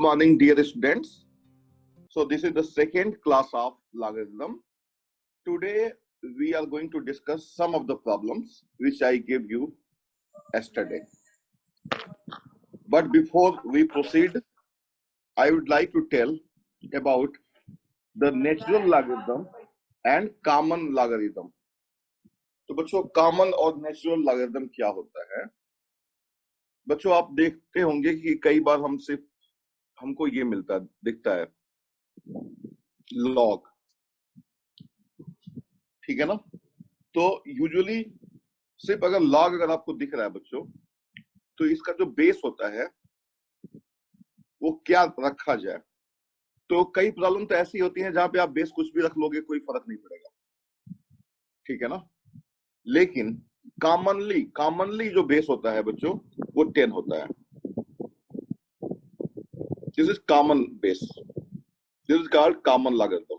morning, dear students. So this is the second class of logarithm. Today we are going to discuss some of the problems which I gave you yesterday. But before we proceed, I would like to tell about the natural logarithm and common logarithm. तो बच्चों common और natural logarithm क्या होता है? बच्चों आप देखते होंगे कि कई बार हमको ये दिखता है लॉग, ठीक है ना? तो यूजुअली सिर्फ अगर लॉग अगर आपको दिख रहा है बच्चों, तो इसका जो बेस होता है वो क्या रखा जाए। तो कई प्रॉब्लम तो ऐसी होती हैं जहां पे आप बेस कुछ भी रख लोगे कोई फर्क नहीं पड़ेगा, ठीक है ना? लेकिन कॉमनली जो बेस होता है बच्चों वो 10 होता है। This is common base, this is called common logarithm.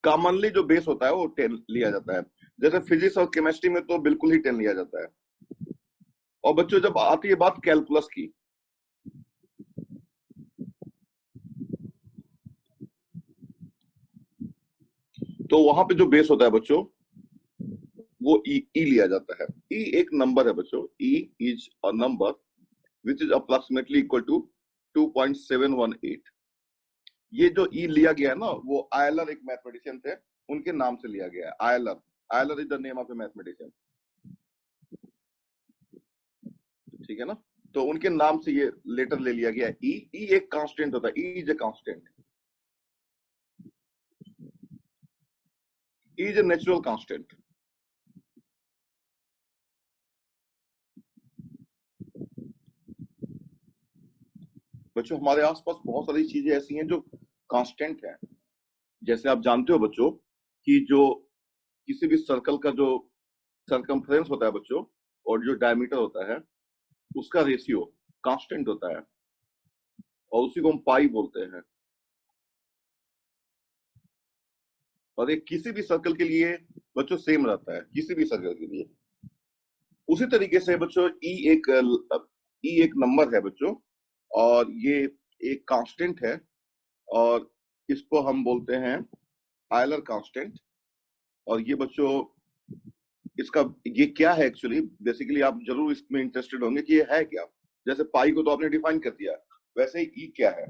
Commonly जो बेस होता है वो 10 लिया जाता है। जैसे फिजिक्स और केमिस्ट्री में तो बिल्कुल ही 10 लिया जाता है। और बच्चों जब आती है बात कैलकुलस की, तो वहां पे जो बेस होता है बच्चों वो ई लिया जाता है। ई एक नंबर है बच्चों, e is a number which is approximately equal to 2.718। ये जो ई लिया गया है ना, वो आयलर एक मैथमेटिशियन थे, उनके नाम से लिया गया है। Euler is the name of A mathematician, ठीक है ना? तो उनके नाम से ये लेटर ले लिया गया है। ई एक कांस्टेंट होता है, E is a constant, E is a natural constant. बच्चों हमारे आसपास बहुत सारी चीजें ऐसी हैं जो कांस्टेंट हैं। जैसे आप जानते हो बच्चों कि जो किसी भी सर्कल का जो सर्कमफ्रेंस होता है बच्चों और जो डायमीटर होता है उसका रेशियो कांस्टेंट होता है और उसी को हम पाई बोलते हैं। और ये किसी भी सर्कल के लिए बच्चों सेम रहता है, किसी भी सर्कल के लिए। उसी तरीके से बच्चों ई एक नंबर है बच्चों, और ये एक कांस्टेंट है और इसको हम बोलते हैं आयलर कांस्टेंट। और ये बच्चों इसका ये क्या है एक्चुअली, बेसिकली आप जरूर इसमें इंटरेस्टेड होंगे कि ये है क्या। जैसे पाई को तो आपने डिफाइन कर दिया, वैसे ही ई क्या है।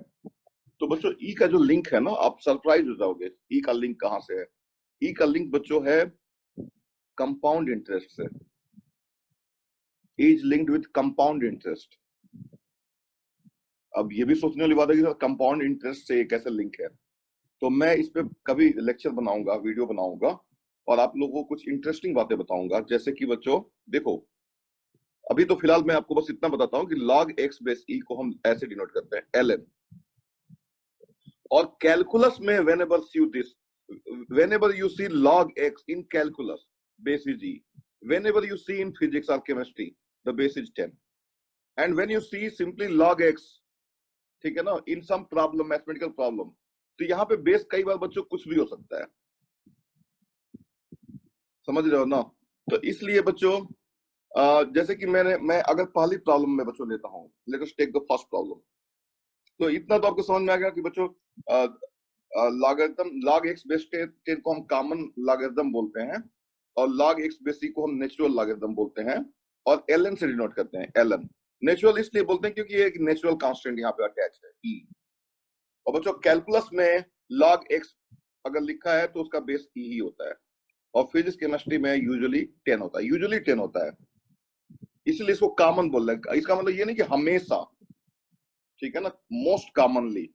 तो बच्चों ई का जो लिंक है ना, आप सरप्राइज हो जाओगे ई का लिंक कहां से है। ई का लिंक बच्चों है कंपाउंड इंटरेस्ट से। Is linked with compound interest. अब ये भी सोचने वाली बात है कि सर कंपाउंड इंटरेस्ट से कैसे लिंक है। तो मैं इस पे कभी लेक्चर बनाऊंगा, वीडियो बनाऊंगा और आप लोगों को कुछ इंटरेस्टिंग बातें बताऊंगा। जैसे कि बच्चों देखो, अभी तो फिलहाल मैं आपको बस इतना बताता हूँ कि log x बेस ई को हम ऐसे डिनोट करते हैं ln। और कैलकुलस में whenever you see log x in calculus, base is e. Whenever you see in physics or chemistry, the base is 10. And when you see simply log x, ठीक है ना, in some problem, mathematical problem, तो यहाँ पे base कई बार बच्चों कुछ भी हो सकता है, समझ रहे हो ना? तो इसलिए बच्चों जैसे कि मैं अगर पहली प्रॉब्लम में बच्चों लेता हूँ, let us take the first problem. तो इतना तो आपको समझ में आ गया कि बच्चों लॉगरिथम log x बेस 10 को हम कॉमन लॉगरिथम बोलते हैं और log x बेस c को हम नेचुरल लॉगरिथम बोलते हैं और ln से डिनोट करते हैं। ln नेचुरल इसलिए बोलते हैं क्योंकि ये एक नेचुरल कांस्टेंट यहाँ पे अटैच है e। और बच्चों कैलकुलस में log x अगर लिखा है तो उसका बेस e ही होता है और फिजिक्स केमिस्ट्री में यूजुअली 10 होता है, यूजुअली 10 होता है, इसलिए इसको कॉमन बोल रहे हैं। इसका मतलब ये नहीं कि हमेशा, ठीक है ना, मोस्ट कॉमनली।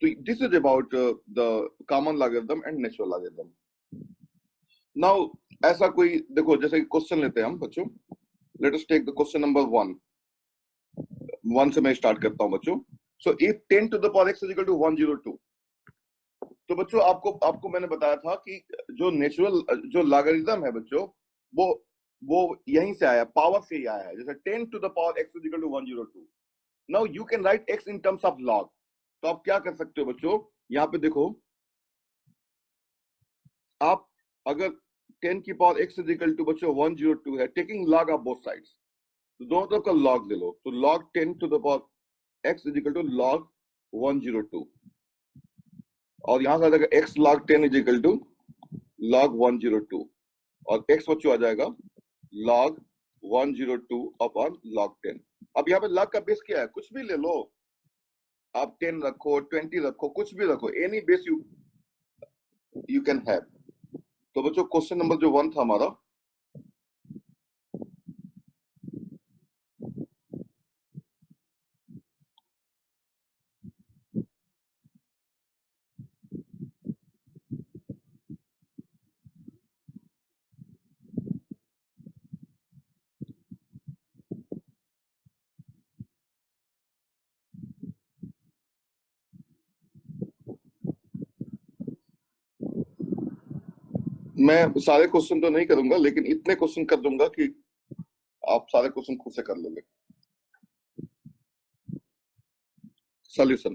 तो this is about the common logarithm and natural logarithm. Now ऐसा कोई देखो, जैसे क्वेश्चन लेते हैं हम बच्चों, let us take the question number 1 से मैं स्टार्ट करता हूं बच्चों। So if 10 to the power x is equal to 102, तो बच्चों आपको मैंने बताया था कि जो नेचुरल जो लॉगरिथम है बच्चों वो यहीं से आया, पावर से ही आया है। जैसे 10 to the power x is equal to 102। Now you can write x in terms of log। तो आप क्या कर सकते हो बच्चों, यहाँ पे देखो, आप अगर 10 की power x is equal to बच्चों 102 है, taking log of both sides, तो दोनों तरफ का लॉग ले लो, तो log 10 to the power x is equal to log 102, और यहां से आ जाएगा x log 10 is equal to log 102, और x बच्चों आ जाएगा log 102 अपॉन log 10। अब यहाँ पे log का बेस क्या है, कुछ भी ले लो आप, 10 रखो, 20 रखो, कुछ भी रखो, any base you can have. तो बच्चों क्वेश्चन नंबर जो 1 था हमारा, मैं सारे क्वेश्चन तो नहीं करूंगा, लेकिन इतने क्वेश्चन कर दूंगा कि आप सारे क्वेश्चन खुद से कर लोगे। सॉल्यूशन,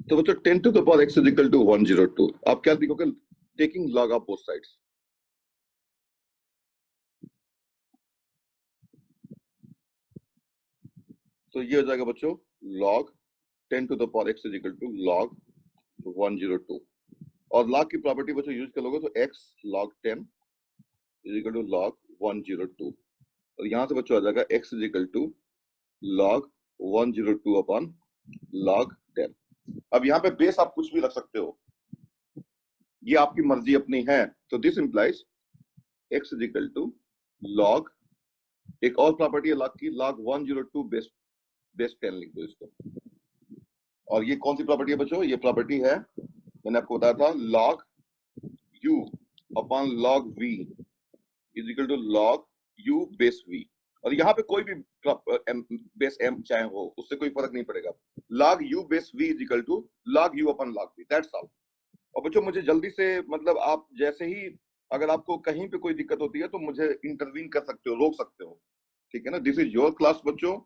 तो बच्चों 10 to the power x is equal to 102, आप क्या लिखोगे, taking log of both sides. तो ये हो जाएगा बच्चों log 10 to the power x is equal to log 102, और log की प्रॉपर्टी बच्चों यूज कर लोगे तो x log 10 is equal to log 102, और यहां से बच्चों आ जाएगा x is equal to log 102 upon log 10। अब यहाँ पे बेस आप कुछ भी रख सकते हो, ये आपकी मर्जी अपनी है। तो this implies x is equal to log, एक और प्रॉपर्टी है log की, log 102 बेस 10 लिख दो इसको। और ये कौन सी प्रॉपर्टी है बच्चों, ये प्रॉपर्टी है, मैंने आपको बताया था, log u upon log v is equal to log u base v, और यहाँ पे कोई भी बेस m चाहे हो, उससे कोई फर्क नहीं पड़ेगा। log u base v is equal to log u upon log v, that's all. और बच्चों मुझे जल्दी से, मतलब आप जैसे ही अगर आपको कहीं पे कोई दिक्कत होती है तो मुझे इंटरवीन कर सकते हो, रोक सकते हो, ठीक है ना। दिस इज योर क्लास बच्चों,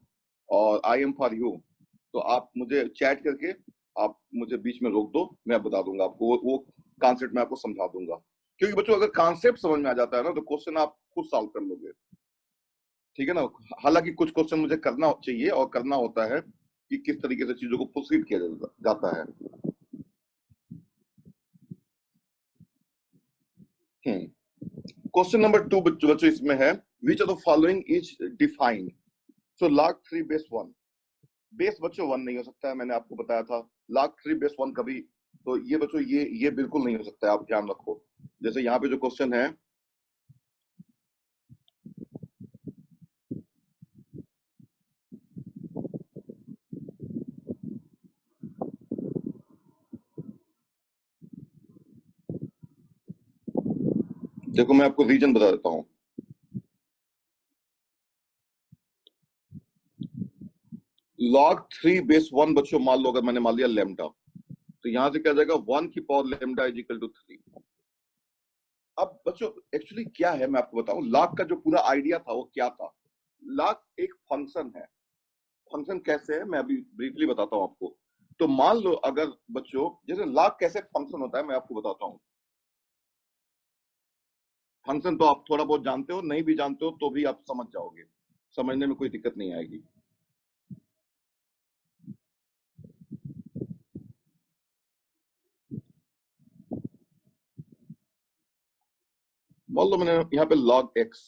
और आई एम फॉर यू। तो आप मुझे चैट करके आप मुझे बीच में रोक दो, मैं बता दूंगा आपको, वो कॉन्सेप्ट मैं आपको समझा दूंगा। क्योंकि बच्चों अगर कॉन्सेप्ट समझ में आ जाता है ना, तो क्वेश्चन आप खुद सॉल्व कर लोगे, ठीक है ना। हालांकि कुछ क्वेश्चन मुझे करना चाहिए और करना होता है कि किस तरीके से चीजों को प्रोसीड किया जाता है। क्वेश्चन नंबर 2 बच्चों इसमें है, which of the following is defined. So log 3 base 1, base बच्चों 1 नहीं हो सकता है, मैंने आपको बताया था। log 3 बेस 1 कभी, तो ये बच्चों ये बिल्कुल नहीं हो सकता है, आप ध्यान रखो। जैसे यहाँ पे जो क्वेश्चन है, देखो मैं आपको रीजन बता देता हूँ। log 3 बेस 1 बच्चों मान लो, अगर मैंने मान लिया लेमडा, तो यहां से क्या जाएगा, 1 की power lambda is equal to 3। अब बच्चों एक्चुअली क्या है, मैं आपको बताऊं, log का जो पूरा आइडिया था वो क्या था। log एक फंक्शन है, फंक्शन कैसे है मैं अभी ब्रीफली बताता हूं आपको। तो मान लो अगर बच्चों, जैसे log कैसे फंक्शन होता है मैं आपको बताता हूं। फंक्शन तो आप थोड़ा बहुत जानते हो, नहीं भी जानते हो तो भी आप समझ जाओगे, समझने में कोई दिक्कत नहीं आएगी। मान लो मैंने यहाँ पे log x,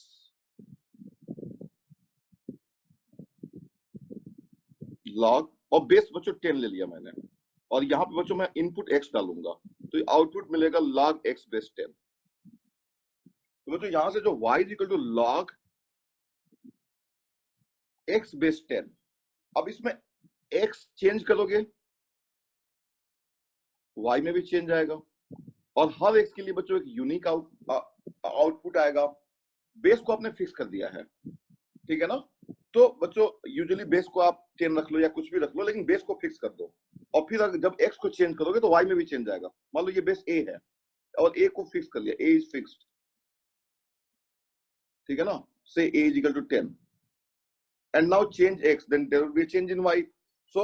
log और बेस बच्चों 10 ले लिया मैंने, और यहाँ पे बच्चों मैं इनपुट x डालूंगा, तो आउटपुट मिलेगा log x बेस 10। तो बच्चों यहां से जो y is equal to log x base 10, अब इसमें x चेंज करोगे y में भी चेंज आएगा, और हर x के लिए बच्चों एक यूनिक आउटपुट आएगा। बेस को आपने फिक्स कर दिया है, ठीक है ना। तो बच्चों यूजुअली बेस को आप 10 रख लो या कुछ भी रख लो, लेकिन बेस को फिक्स कर दो, और फिर अगर जब x को चेंज करोगे तो y में भी चेंज आएगा। मान लो ये बेस a है और a को फिक्स कर लिया, a इज फिक्स्ड, ठीक है ना। से a is equal to 10 and now change x, then there will be a change in y. So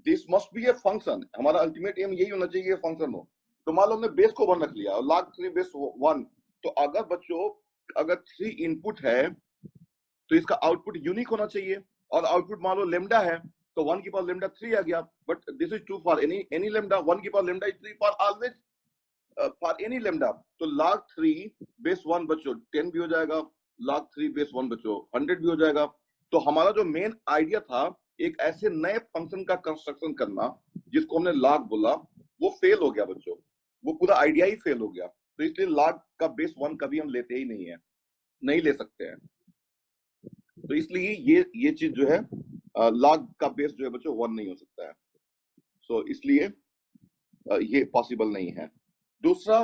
this must be a function, हमारा अल्टीमेट एम यही होना चाहिए, फंक्शन हो। तो मान लो हमने बेस को 1 रख लिया और log 3 बेस 1, तो अगर बच्चों अगर 3 इनपुट है तो इसका आउटपुट यूनिक होना चाहिए, और आउटपुट मान लो लेमडा है तो 1 की पावर लेमडा 3 आ गया, but this is true for any lambda, 1 की power lambda is 3 for always for any lambda. तो log 3 बेस 1 बच्चों 10 भी हो जाएगा, log 3 बेस 1 बच्चों 100 भी हो जाएगा। तो हमारा जो मेन आइडिया था एक ऐसे नए फंक्शन का कंस्ट्रक्शन करना जिसको हमने log बोला, वो फेल हो गया बच्चों, वो पूरा आइडिया ही फेल हो गया। तो इसलिए log का बेस 1 कभी हम लेते ही नहीं है, नहीं ले सकते हैं। तो इसलिए ये चीज जो है log का बेस जो है बच्चों 1 नहीं हो सकता है। सो इसलिए ये पॉसिबल नहीं है। दूसरा,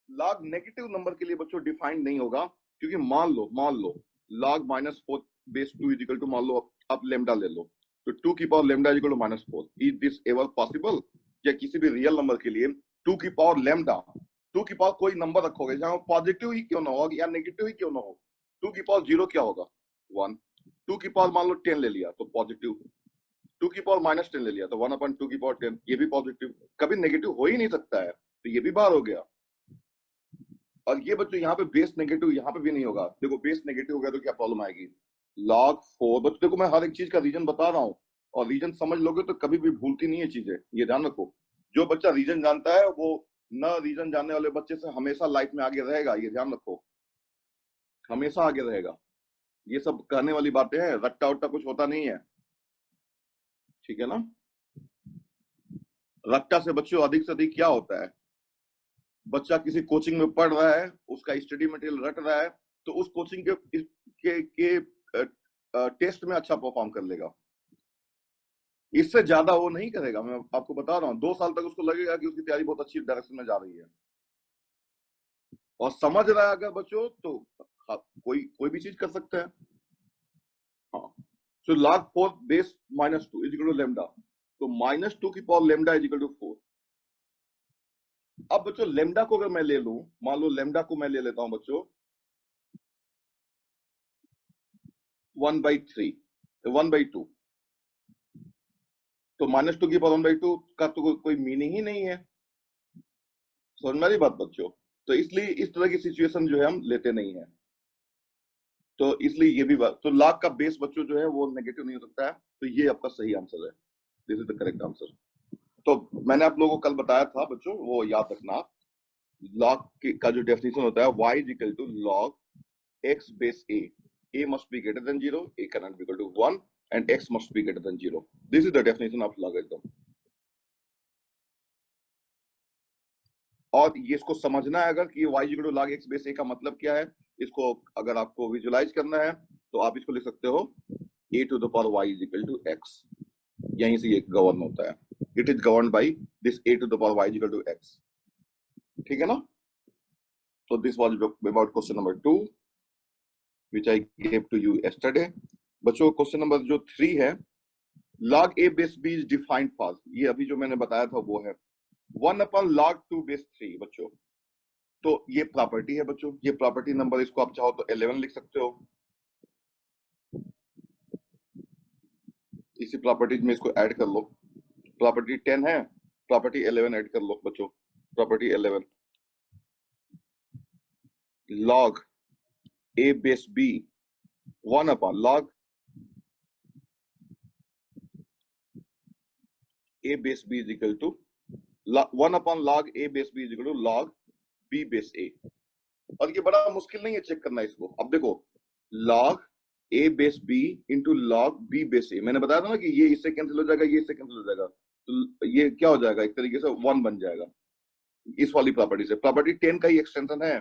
log नेगेटिव नंबर के लिए बच्चों डिफाइंड नहीं होगा, क्योंकि मान लो log -4 base 2 is equal to, मान लो आप लेमडा ले लो, तो 2 की power lambda is equal to -4। Is this ever possible? या किसी भी रियल नंबर के लिए 2 की पावर लेमडा, 2 की पावर कोई नंबर रखोगे जहां पॉजिटिव ही क्यों ना हो या नेगेटिव ही क्यों ना हो, 2 की पावर 0 क्या होगा? 1। 2 की पावर मान लो 10 ले लिया तो पॉजिटिव, 2 की पावर -10 ले लिया तो 1/2 की पावर 10, ये भी पॉजिटिव, कभी नेगेटिव हो ही नहीं सकता है, तो ये भी बाहर हो गया। और ये बच्चों यहाँ पे बेस नेगेटिव यहाँ पे भी नहीं होगा। देखो बेस नेगेटिव हो गया तो क्या प्रॉब्लम आएगी? log 4 बच्चों, देखो मैं हर एक चीज का रीजन बता रहा हूँ, और रीजन समझ लोगे तो कभी भी भूलती नहीं है चीजें, ये ध्यान रखो। जो बच्चा रीजन जानता है वो न रीजन जानने वाले बच्चे से हमेशा लाइफ में आगे रहेगा, ये ध्यान रखो, हमेशा आगे रहेगा। ये सब कहने वाली बातें हैं, रट्टा उट्टा कुछ होता नहीं है, ठीक है ना। रट्टा से बच्चों अधिक से अधिक क्या होता है, बच्चा किसी कोचिंग में पढ़ रहा है, उसका स्टडी मटेरियल रट रहा है, तो उस कोचिंग के टेस्ट में अच्छा परफॉर्म कर लेगा, इससे ज्यादा वो नहीं करेगा। मैं आपको बता रहा हूँ 2 साल तक उसको लगेगा कि उसकी तैयारी बहुत अच्छी डायरेक्शन में जा रही है, और समझ रहा है अगर बच्चों तो हाँ, कोई भी चीज कर सकता है। हाँ, so log 4 base -2 is equal to lambda, तो -2 की power lambda is equal to 4। अब बच्चों लेमडा को अगर मैं ले लूं, मान लो लेमडा को मैं ले लेता हूं बच्चों 1/3, 1/2, तो -2 की पावर 1/2 का तो कोई मीनिंग ही नहीं है, समझ में आ रही बात बच्चों। तो इसलिए इस तरह की सिचुएशन जो है हम लेते नहीं है, तो इसलिए ये भी बात, तो log का बेस बच्चों जो है वो नेगेटिव नहीं हो सकता है, तो ये आपका सही आंसर है, this is the correct answer. तो मैंने आप लोगों को कल बताया था बच्चों, वो याद रखना, log का जो डेफिनेशन होता है y is equal to log x base a must be greater than 0, a cannot be equal to 1, and x must be greater than 0. This is the definition of logarithm. और ये इसको समझना है अगर कि y equal to log x base a का मतलब क्या है, इसको अगर आपको विजुलाइज करना है तो आप इसको लिख सकते हो a to the power y is equal to x, यहीं से ये गवर्न होता है, it is govern by this a to the power y is equal to x, ठीक है ना। तो this was about question number 2 which I gave to you yesterday. बच्चों क्वेश्चन नंबर जो 3 है, log a base b is defined for, ये अभी जो मैंने बताया था वो है 1/log 2 base 3 बच्चों। तो ये प्रॉपर्टी है बच्चों, ये प्रॉपर्टी नंबर, इसको आप चाहो तो 11 लिख सकते हो, इसी प्रॉपर्टीज में इसको ऐड कर लो, प्रॉपर्टी 10 है, प्रॉपर्टी 11 ऐड कर लो बच्चों, property 11 log a base b 1/log a base b is equal to 1/log a base b is equal to log b base a। और ये बड़ा मुश्किल नहीं है चेक करना इसको। अब देखो log a base b into log b base a, मैंने बताया था ना कि ये इससे कैंसिल हो जाएगा, ये इससे कैंसिल हो जाएगा, तो ये क्या हो जाएगा, एक तरीके से 1 बन जाएगा इस वाली प्रॉपर्टी से। प्रॉपर्टी 10 का ही एक्सटेंशन है,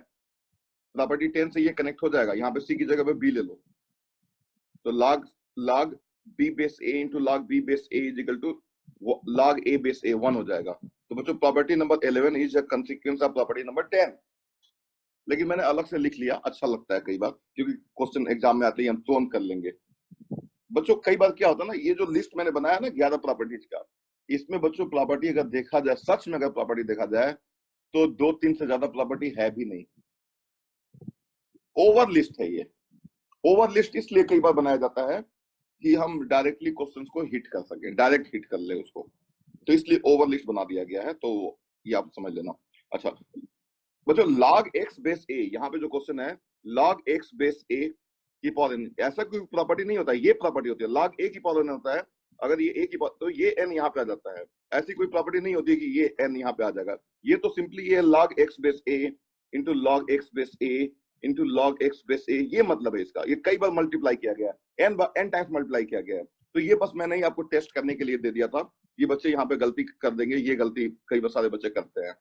प्रॉपर्टी 10 से ये कनेक्ट हो जाएगा, यहाँ पे c की जगह पे b ले लो, तो log b base a into log b base a is equal to log a base a 1 हो जाएगा। तो बच्चों property number 11 is a consequence of property number 10, लेकिन मैंने अलग से लिख लिया, अच्छा लगता है कई बार, क्योंकि क्वेश्चन एग्जाम में आते ही हम तुरंत कर लेंगे। बच्चों कई बार क्या होता है ना, ये जो लिस्ट मैंने बनाया ना 11 प्रॉपर्टीज का, इसमें बच्चों प्रॉपर्टी अगर देखा जाए, सच में अगर प्रॉपर्टी देखा जाए तो 2-3 से ज्यादा प्रॉपर्टी है भी नहीं, ओवर लिस्ट है ये। ओवर लिस्ट इसलिए कई बार बनाया जाता है कि हम डायरेक्टली क्वेश्चंस को हिट कर सके, डायरेक्ट हिट कर ले उसको, तो इसलिए ओवर लिस्ट बना दिया गया है, तो ये आप समझ लेना। अच्छा बच्चों log x बेस a, यहाँ पे जो क्वेश्चन है log x base a keep all in, ऐसा कोई प्रॉपर्टी नहीं होता है, ये प्रॉपर्टी होती है, log A keep all in होता है। अगर ये ए की तो ये एन यहाँ पे आ जाता है। ऐसी कोई प्रॉपर्टी नहीं होती कि ये एन यहाँ पे आ जाएगा। ये तो सिंपली ये लॉग एक्स बेस ए इंटू लॉग एक्स बेस ए इंटू लॉग एक्स बेस ए, ये मतलब है इसका। ये कई बार मल्टीप्लाई किया गया है, एन टाइम्स मल्टीप्लाई किया गया है। तो ये बस मैंने ही आपको टेस्ट करने के लिए दे दिया था। ये बच्चे यहाँ पे गलती कर देंगे, ये गलती कई बार सारे बच्चे करते हैं।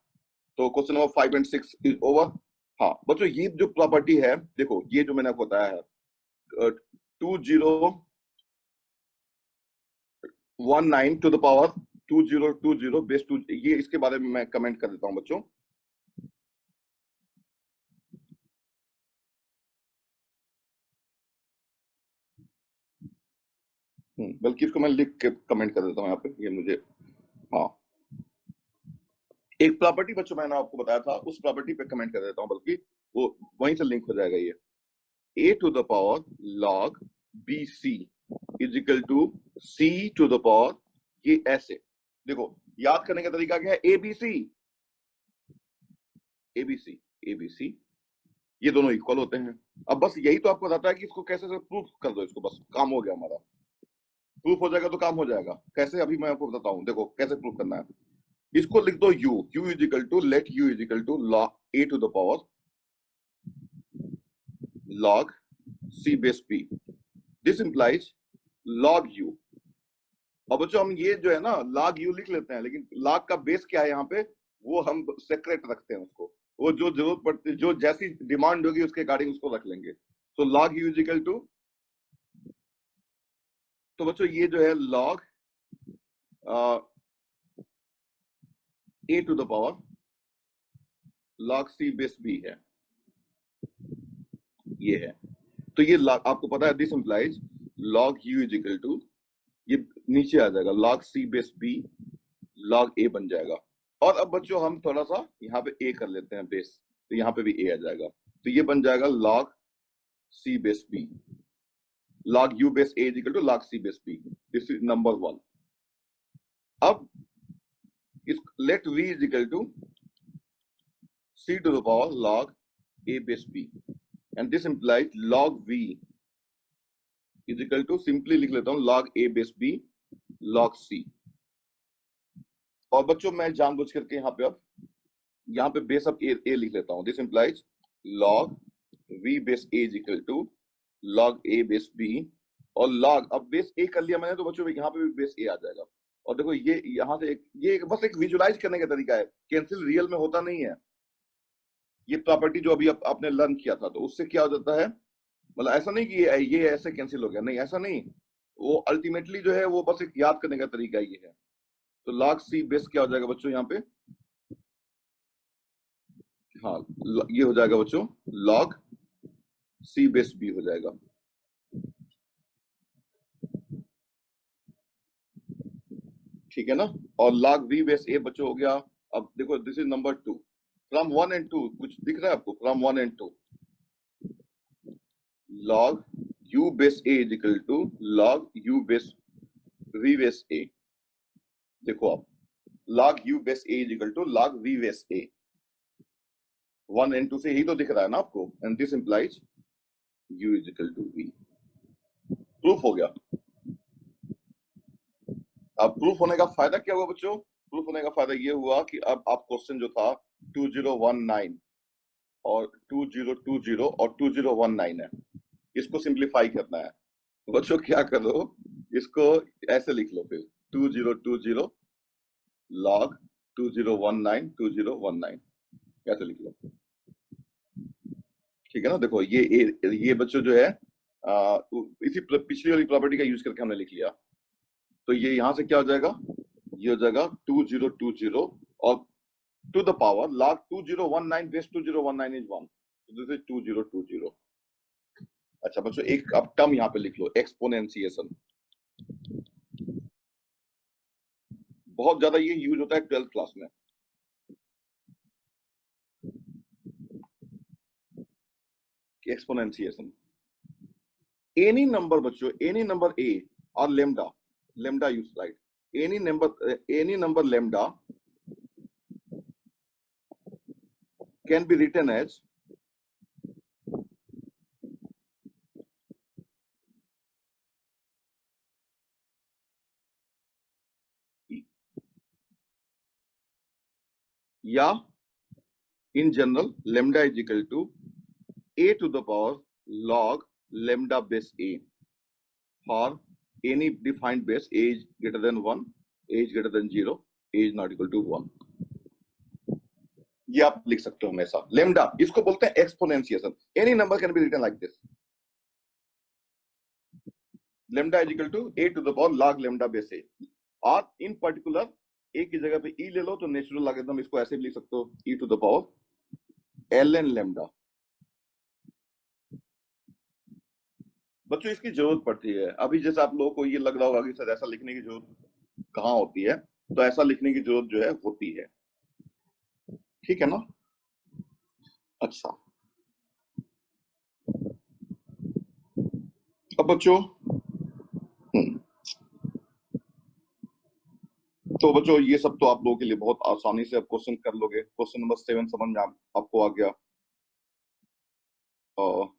तो question number 5 and 6 is over. हाँ बच्चों, ये जो प्रॉपर्टी है, देखो ये जो मैंने आपको बताया है 2019 टू द पावर 2020 बेस 2, ये इसके बारे में मैं कमेंट कर देता हूं बच्चों। बल्कि इसको मैं लिख के कमेंट कर देता हूं यहाँ पे, ये मुझे, हाँ एक प्रॉपर्टी बच्चों मैंने आपको बताया था, उस प्रॉपर्टी पे कमेंट कर देता हूं, बल्कि वो वहीं से लिंक हो जाएगा। ये a to the power log bc is equal to c to the power, ये ऐसे देखो, याद करने का तरीका क्या है, एबीसी एबीसी एबीसी, ये दोनों इक्वल होते हैं। अब बस यही तो आपको बताता है कि इसको कैसे से प्रूफ कर दो, इसको बस काम हो गया हमारा, प्रूफ हो जाएगा तो काम हो जाएगा। कैसे, अभी मैं आपको बताता हूं, देखो कैसे प्रूफ करना है। इसको लिख दो u is equal to, let u is equal to log a to the power log c base p, this implies log u। और बच्चों हम ये जो है ना log u लिख लेते हैं, लेकिन log का बेस क्या है यहाँ पे, वो हम सेक्रेट रखते हैं उसको, वो जो जरूरत पड़ती, जो जैसी डिमांड होगी उसके अकॉर्डिंग उसको रख लेंगे। तो log u is equal to, तो बच्चों ये जो है log a to the power log c base b है, ये है। तो ये आपको पता है, this implies log u is equal to, ये नीचे आ जाएगा log c base b log a बन जाएगा। और अब बच्चों हम थोड़ा सा यहाँ पे a कर लेते हैं बेस, तो यहाँ पे भी a आ जाएगा, तो ये बन जाएगा log c base b log u base a is equal to log c base b, this is number 1। अब इस let v is equal to c to the power log a base b, and this implies log v is equal to, simply लिख लेता हूं log a base b log c। और बच्चों मैं जानबूझ करके यहाँ पे बेस अब a लिख लेता हूं, this implies log v base a is equal to log a base b, और log, अब बेस a कर लिया मैंने, तो बच्चों यहाँ पे भी बेस a आ जाएगा। और देखो ये यहाँ से ये बस एक विजुलाइज करने का तरीका है, कैंसिल रियल में होता नहीं है। ये प्रॉपर्टी जो अभी आपने लर्न किया था, तो उससे क्या हो जाता है, मतलब ऐसा नहीं कि ये ऐसे कैंसिल हो गया, नहीं ऐसा नहीं, वो अल्टीमेटली जो है वो बस एक याद करने का तरीका ये है। तो log c बेस क्या हो जाएगा बच्चों यहाँ पे, हाँ ये हो जाएगा बच्चों log c बेस b हो जाएगा। ठीक है ना, और log v बेस a बच्चों हो गया। अब देखो this is number 2, from 1 and 2 कुछ दिख रहा है आपको, from 1 and 2 log u base a is equal to log u base v base a। देखो आप log u base a is equal to log v base a, 1 and 2 से ही तो दिख रहा है ना आपको, and this implies u is equal to v। Proof हो गया। अब प्रूफ होने का फायदा क्या हुआ बच्चों, प्रूफ होने का फायदा ये हुआ कि अब आप क्वेश्चन जो था 2019 और 2020 और 2019 है, इसको सिंप्लीफाई करना है। बच्चों क्या करो, इसको ऐसे लिख लो, फिर 2020 log 2019 2019 ऐसे लिख लो। ठीक है ना, देखो ये बच्चों जो है इसी पिछली वाली प्रॉपर्टी का यूज करके हमने लिख लिया। तो ये यहां से क्या हो जाएगा, ये हो जाएगा 2020 और to the power log 2019 base 2019 is 1, this is 2020। अच्छा बच्चों एक अब टर्म यहाँ पे लिख लो, एक्सपोनेंशिएशन। बहुत ज्यादा ये यूज होता है 12th क्लास में। एक्सपोनेंशिएशन, एनी नंबर बच्चों, एनी नंबर a और lambda use right, any number lambda can be written as या in general lambda is equal to a to the power log lambda base a for any defined base a is greater than 1, a is greater than 0, a is not equal to 1. ये आप लिख सकते हो हमेशा। Lambda इसको बोलते हैं exponentiation. Any number can be written like this, lambda is equal to a to the power log lambda base a। और इन पर्टिकुलर a की जगह पे e ले लो तो नेचुरल लॉगरिथम इसको ऐसे भी लिख सकते हो, e to the power ln lambda। बच्चों इसकी जरूरत पड़ती है। अभी जैसे आप लोगों को ये लग रहा होगा कि सर ऐसा लिखने की जरूरत कहाँ होती है, तो ऐसा लिखने की जरूरत जो है होती है, ठीक है ना। अच्छा, अब बच्चों तो बच्चों ये सब तो आप लोगों के लिए बहुत आसानी से आप क्वेश्चन कर लोगे। क्वेश्चन नंबर 7 समझ में आपको आ गया, और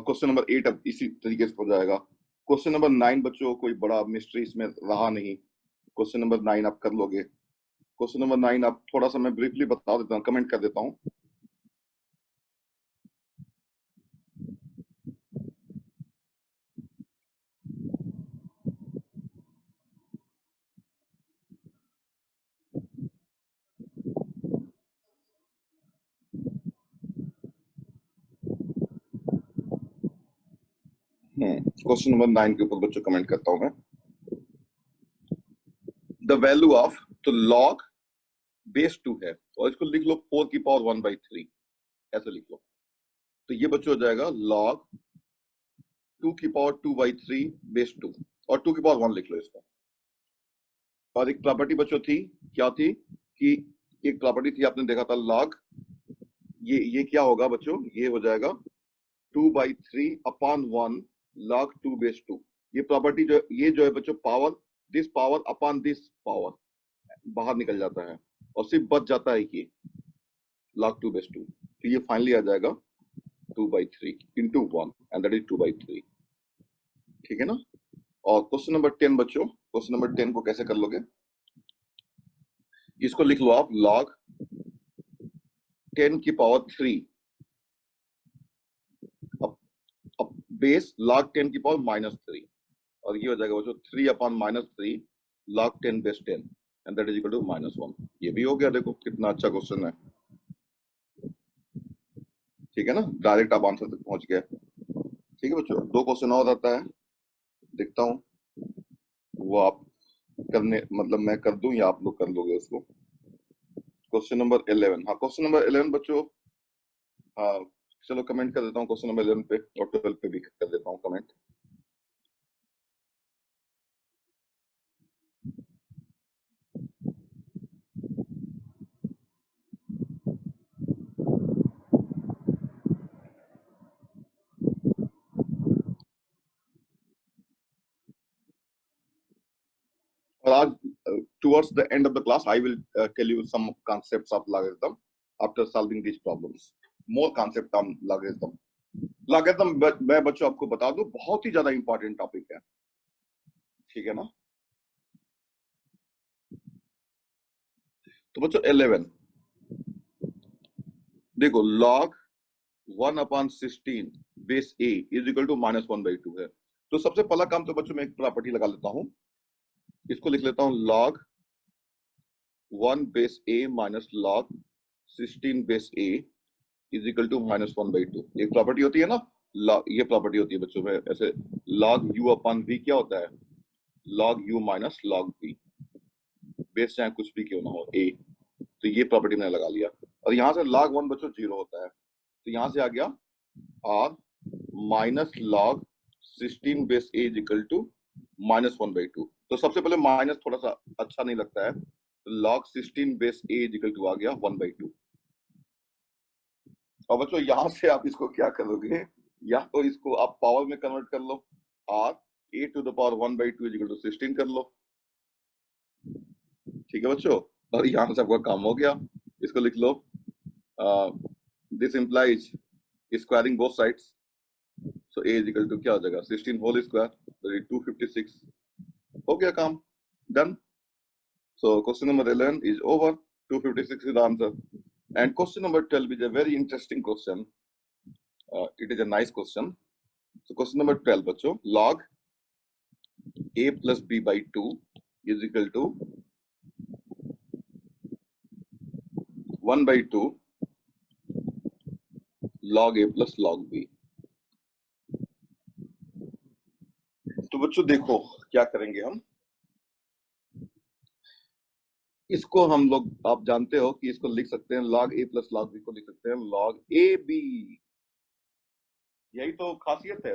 क्वेश्चन नंबर 8 अब इसी तरीके से हो जाएगा। क्वेश्चन नंबर 9 बच्चों कोई बड़ा मिस्ट्री इसमें रहा नहीं, क्वेश्चन नंबर 9 आप कर लोगे। क्वेश्चन नंबर 9 आप थोड़ा सा मैं ब्रीफली बता देता हूँ, कमेंट कर देता हूँ। क्वेश्चन नंबर 9 के ऊपर बच्चों कमेंट करता हूं मैं। द वैल्यू ऑफ तो लॉग बेस 2 है और इसको लिख लो 4 की पावर 1/3, ऐसे लिख लो। तो ये बच्चों हो जाएगा लॉग 2 की पावर 2/3 बेस 2, और 2 की पावर 1 लिख लो इसका। और एक प्रॉपर्टी बच्चों थी, क्या थी कि एक प्रॉपर्टी थी आपने देखा था लॉग, ये क्या होगा बच्चों, ये हो जाएगा 2/3/1 log 2 बेस 2। ये प्रॉपर्टी जो ये जो है बच्चों power, this power upon this power बाहर निकल जाता है और सिर्फ बच जाता है ये log 2 बेस 2। तो ये फाइनली आ जाएगा 2/3 into 1 एंड दैट इज 2/3, ठीक है ना। और क्वेश्चन नंबर 10 बच्चों, क्वेश्चन नंबर 10 को कैसे कर लोगे, इसको लिख लो आप log 10 की पावर 3 अब बेस log 10 की पावर -3, और ये हो जाएगा बच्चों 3/-3 log 10 base 10 and that is equal to -1। ये भी हो गया, देखो कितना अच्छा क्वेश्चन है, ठीक है ना, डायरेक्ट आप आंसर तक पहुंच गए। ठीक है बच्चों, 2 क्वेश्चन और आता है, देखता हूँ वो आप करने मतलब मैं कर दूं या आप लोग कर लोगे उसको। क्वेश्चन नंबर 11, हाँ क्वेश्चन नंबर 11 बच्चों, हाँ चलो कमेंट कर देता हूँ क्वेश्चन नंबर 11 पे, और 12 पे भी कर देता हूँ कमेंट। और आज towards the end of the class I will tell you some concepts of logarithm after solving these problems, more concept on logarithm। logarithm मैं बच्चों आपको बता दूं बहुत ही ज्यादा इंपॉर्टेंट टॉपिक है, ठीक है ना। तो बच्चों 11 देखो log 1/16 base a is equal to -1/2 है। तो सबसे पहला काम तो बच्चों मैं एक प्रॉपर्टी लगा लेता हूं, इसको लिख लेता हूं log 1 base a minus log 16 base a is equal to -1/2। एक प्रॉपर्टी होती है ना, ये प्रॉपर्टी होती है बच्चों में ऐसे, log u अपॉन v क्या होता है, log u minus log v, base चाहे कुछ भी क्यों ना हो a। तो ये प्रॉपर्टी मैंने लगा लिया, और यहाँ से log 1 बच्चों 0 होता है, तो यहाँ से आ गया r minus log 16 base a is equal to -1/2। तो सबसे पहले माइनस थोड़ा सा अच्छा नहीं लगता है, तो log 16 base a is equal to आ गया 1/2। और बच्चों यहाँ से आप इसको क्या करोगे, या तो इसको आप पावर में कन्वर्ट कर लो, r a to the power 1/2 is equal to 16 कर लो, ठीक है बच्चों। और यहाँ से आपका काम हो गया, इसको लिख लो, this implies squaring both sides, so a is equal to क्या हो जाएगा 16 होल स्क्वायर, तो 256, हो गया काम, done. So question number 11 is over. 256 is the answer. And question number 12 is a very interesting question. It is a nice question. So question number 12 बच्चों, log a plus b by 2 is equal to 1 by 2 log a plus log b. तो बच्चों देखो क्या करेंगे हम, इसको हम लोग, आप जानते हो कि इसको लिख सकते हैं log a plus log b को लिख सकते हैं log a b. यही तो खासियत है,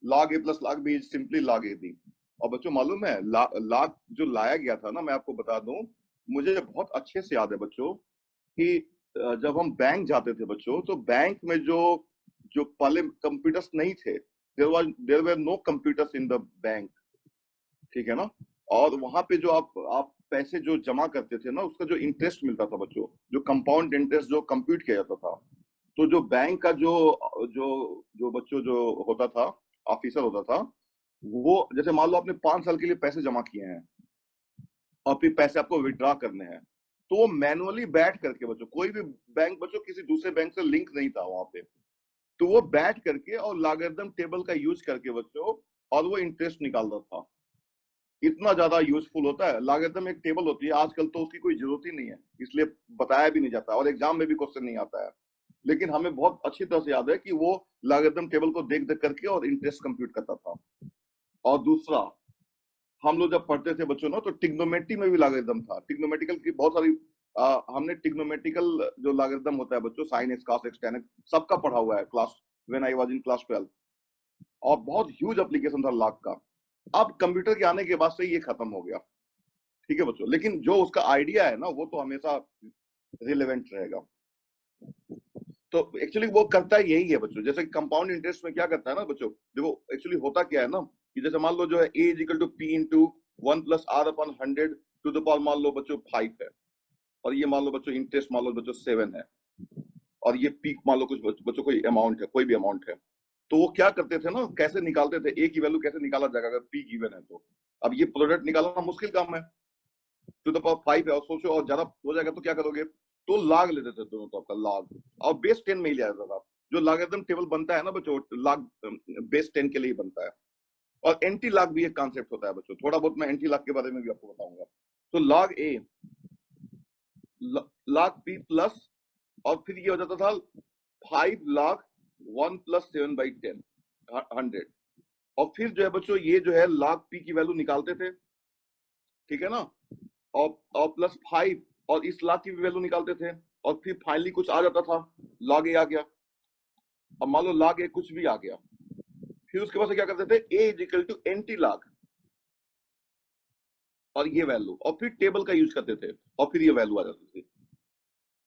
log a plus log b is simply log a b. और बच्चों मालूम है log जो लाया गया था ना, मैं आपको बता दूं, मुझे बहुत अच्छे से याद है बच्चों कि जब हम बैंक जाते थे बच्चों, तो बैंक में जो जो पहले कंप्यूटर्स नहीं थे, there were no computers in the bank, ठीक है ना, और वहां पे जो आप पैसे जो जमा करते थे ना, उसका जो इंटरेस्ट मिलता था बच्चों, जो कंपाउंड इंटरेस्ट जो कंप्यूट किया जाता था, तो जो बैंक का जो जो जो बच्चों जो होता था, ऑफिसर होता था, वो जैसे मान लो आपने 5 साल के लिए पैसे जमा किए हैं और फिर पैसे आपको विड्रॉ करने हैं, तो वो मैनुअली बैठ करके बच्चों, कोई भी बैंक बच्चों किसी दूसरे बैंक से लिंक नहीं था वहां पे, तो वो बैठ करके और लॉगरिथम टेबल का यूज करके बच्चों, और वो इंटरेस्ट निकालता था. इतना ज्यादा यूजफुल होता है लॉगरिथम, एक टेबल होती है, आजकल तो उसकी कोई जरूरत ही नहीं है, इसलिए बताया भी नहीं जाता और एग्जाम में भी क्वेश्चन नहीं आता है, लेकिन हमें बहुत अच्छी तरह से याद है कि वो लॉगरिथम टेबल को देख देख करके और इंटरेस्ट कंप्यूट करता था. और दूसरा, हम लोग जब पढ़ते थे बच्चों ना, तो ट्रिग्नोमेट्री में भी लॉगरिथम था, ट्रिग्नोमेट्रिकल की बहुत सारी हमने ट्रिग्नोमेट्रिकल जो लॉगरिथम होता है बच्चों, sine x, cos x, ten x, सबका पढ़ा हुआ है class, when I was in class 12, और बहुत ह्यूज एप्लीकेशन था लॉग का. अब कंप्यूटर के आने के बाद से ये खत्म हो गया, ठीक है बच्चों, लेकिन जो उसका आइडिया है ना, वो तो हमेशा रिलेवेंट रहेगा. तो एक्चुअली वो करता है यही है बच्चों, जैसे कंपाउंड इंटरेस्ट में क्या करता है ना बच्चों, देखो एक्चुअली होता क्या है ना, कि जैसे मान लो जो है a equal to p into 1 plus r upon 100 to the power मान लो बच्चों 5 है, और ये मान लो बच्चों इंटरेस्ट मान लो बच्चों 7 है, और ये पी मान लो कुछ बच्चों कोई अमाउंट है, कोई भी अमाउंट है, तो वो क्या करते थे ना, कैसे निकालते थे a की वैल्यू कैसे निकाला जाएगा अगर p गिवन है तो. अब ये प्रोडक्ट निकालना मुश्किल काम है, टू द पावर 5 है, और सोचो और ज्यादा हो जाएगा तो क्या करोगे, तो लॉग लेते थे दोनों तरफ का लॉग, और बेस 10 में ही लिया जाता था. जो लॉगरिथम टेबल बनता है ना बच्चों, लॉग बेस 10 के लिए ही बनता है. और एंटी लॉग भी एक कॉन्सेप्ट होता है बच्चों, थोड़ा बहुत मैं एंटी लॉग के बारे में भी आपको बताऊंगा. तो लॉग ए लॉग पी प्लस, और फिर ये हो जाता था 5 लॉग 1 प्लस 7 बाई 10 100, और फिर जो है बच्चों ये जो है लॉग पी की वैल्यू निकालते थे, ठीक है ना, और प्लस 5, और इस लॉग की भी वैल्यू निकालते थे, और फिर फाइनली कुछ आ जाता था, लॉग ए आ गया. अब मान लो लॉग ए कुछ भी आ गया, फिर उसके बाद से क्या करते थे, A is equal to anti log और ये वैल्यू, और फिर टेबल का यूज करते थे, और फिर ये वैल्यू आ जाती थी.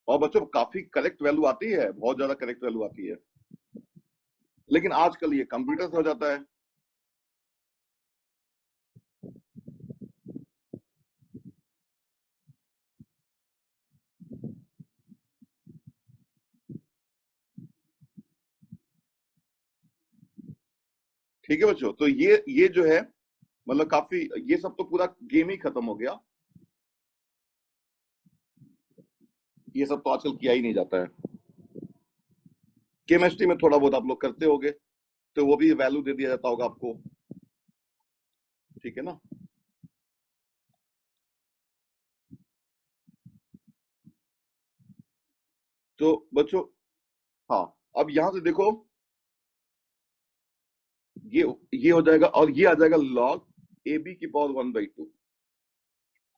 और बच्चों काफी करेक्ट वैल्यू आती है, बहुत ज्यादा करेक्ट वैल्यू आती है, लेकिन आजकल ये कंप्यूटर से हो जाता है. ठीक है बच्चों, तो ये जो है मतलब काफी, ये सब तो पूरा गेम ही खत्म हो गया, ये सब तो आजकल किया ही नहीं जाता है. केमिस्ट्री में थोड़ा बहुत आप लोग करते होगे, तो वो भी वैल्यू दे दिया जाता होगा आपको, ठीक है ना. तो बच्चों, हाँ, अब यहां से देखो, ये हो जाएगा, और ये आ जाएगा लॉग ए बी की पावर 1/2,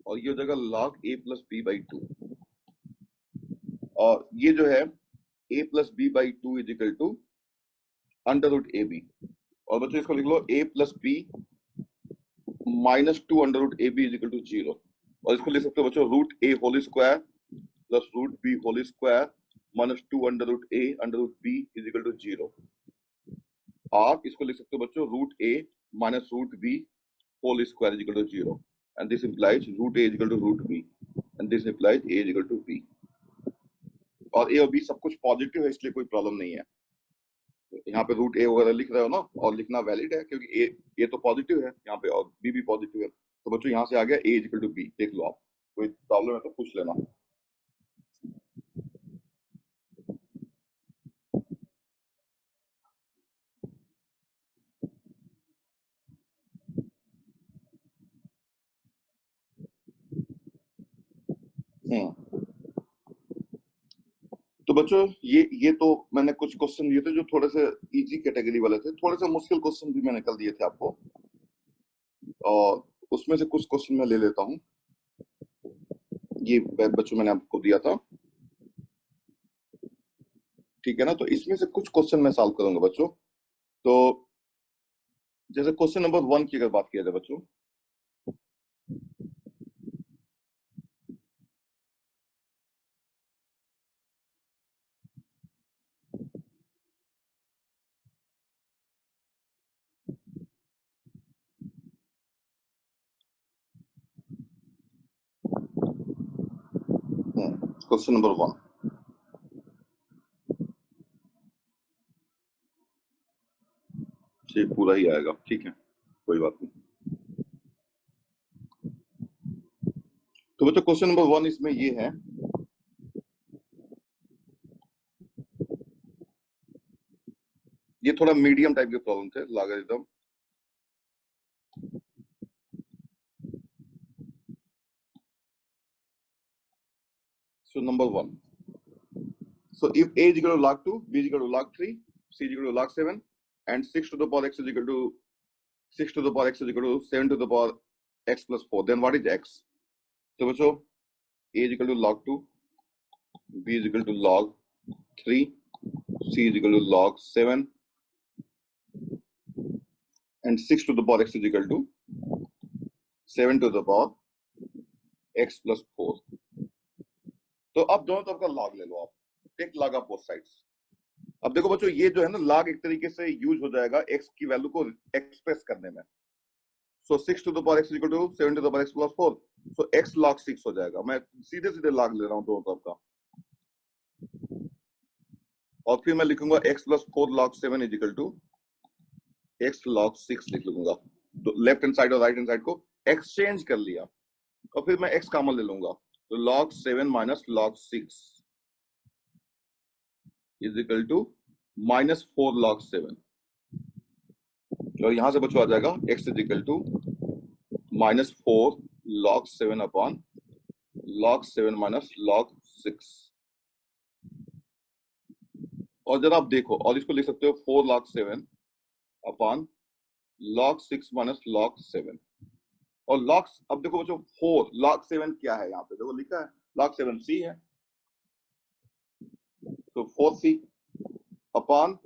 और ये हो जाएगा log a plus b by 2, और ये जो है a plus b by 2 is equal to under root a b. और बच्चों इसको लिख लो a plus b minus 2 under root a b is equal to 0, और इसको लिख सकते हो बच्चों root a whole square plus root B whole square minus 2 under root B is equal to 0. आप इसको लिख सकते हो बच्चों root A minus root B whole square is equal to 0, and this implies root A is equal to root B, and this implies A is equal to B. और A और B सब कुछ पॉजिटिव है, इसलिए कोई problem नहीं है. यहाँ पे रूट ए वगैरह लिख रहे हो ना, और लिखना वैलिड है, क्योंकि ए तो पॉजिटिव है यहाँ पे, और बी भी पॉजिटिव है. तो बच्चों यहाँ से आ गया ए इज इक्वल टू बी, देख लो आप, कोई प्रॉब्लम है तो पूछ लेना. हम्म। तो बच्चों ये तो मैंने कुछ क्वेश्चन दिए थे जो थोड़े से इजी कैटेगरी वाले थे, थोड़े से मुश्किल क्वेश्चन भी मैंने कल दिए थे आपको, और उसमें से कुछ क्वेश्चन मैं ले लेता हूँ। ये बच्चों मैंने आपको दिया था, ठीक है ना। तो इसमें से कुछ क्वेश्चन मैं सॉल्व करूंगा बच्चों। तो जैसे क्वेश्चन नंबर 1 की अगर बात किया जाए बच्चों, क्वेश्चन नंबर 1, ठीक पूरा ही आएगा, ठीक है, कोई बात नहीं। तो बच्चों क्वेश्चन नंबर 1 इसमें ये है, ये थोड़ा मीडियम टाइप के प्रॉब्लम थे, logarithm. So number 1, so if a is equal to log 2, b is equal to log 3, c is equal to log 7, and 6 to the power x is equal to 6 to the power x is equal to 7 to the power x plus 4, then what is x? तो बच्चों a is equal to log 2, b is equal to log 3, c is equal to log 7, and 6 to the power x is equal to 7 to the power x plus 4। तो अब दोनों तरफ का log ले लो आप, take log of both sides. अब देखो बच्चों ये जो है ना log एक तरीके से यूज हो जाएगा x की वैल्यू को एक्सप्रेस करने में। So 6 to the power x equal to 7 to the power x plus 4, so x log 6 हो जाएगा। मैं सीधे सीधे log ले रहा हूं दोनों तरफ का, और फिर मैं लिखूंगा x plus 4 log 7 is equal to x log 6 लिख लूंगा। तो लेफ्ट हैंड साइड और राइट हैंड साइड को एक्सचेंज कर लिया, और फिर मैं x कॉमन ले लूंगा, तो log 7 minus log 6 is equal to minus 4 log 7, और यहां से बच्चों आ जाएगा x is equal to minus 4 log 7 upon log 7 minus log 6। और जरा आप देखो, और इसको लिख सकते हो 4 log 7 upon log 6 minus log 7। और log, अब देखो बच्चों 4 log 7 क्या है, यहाँ पे देखो लिखा है log 7 c है, तो 4c upon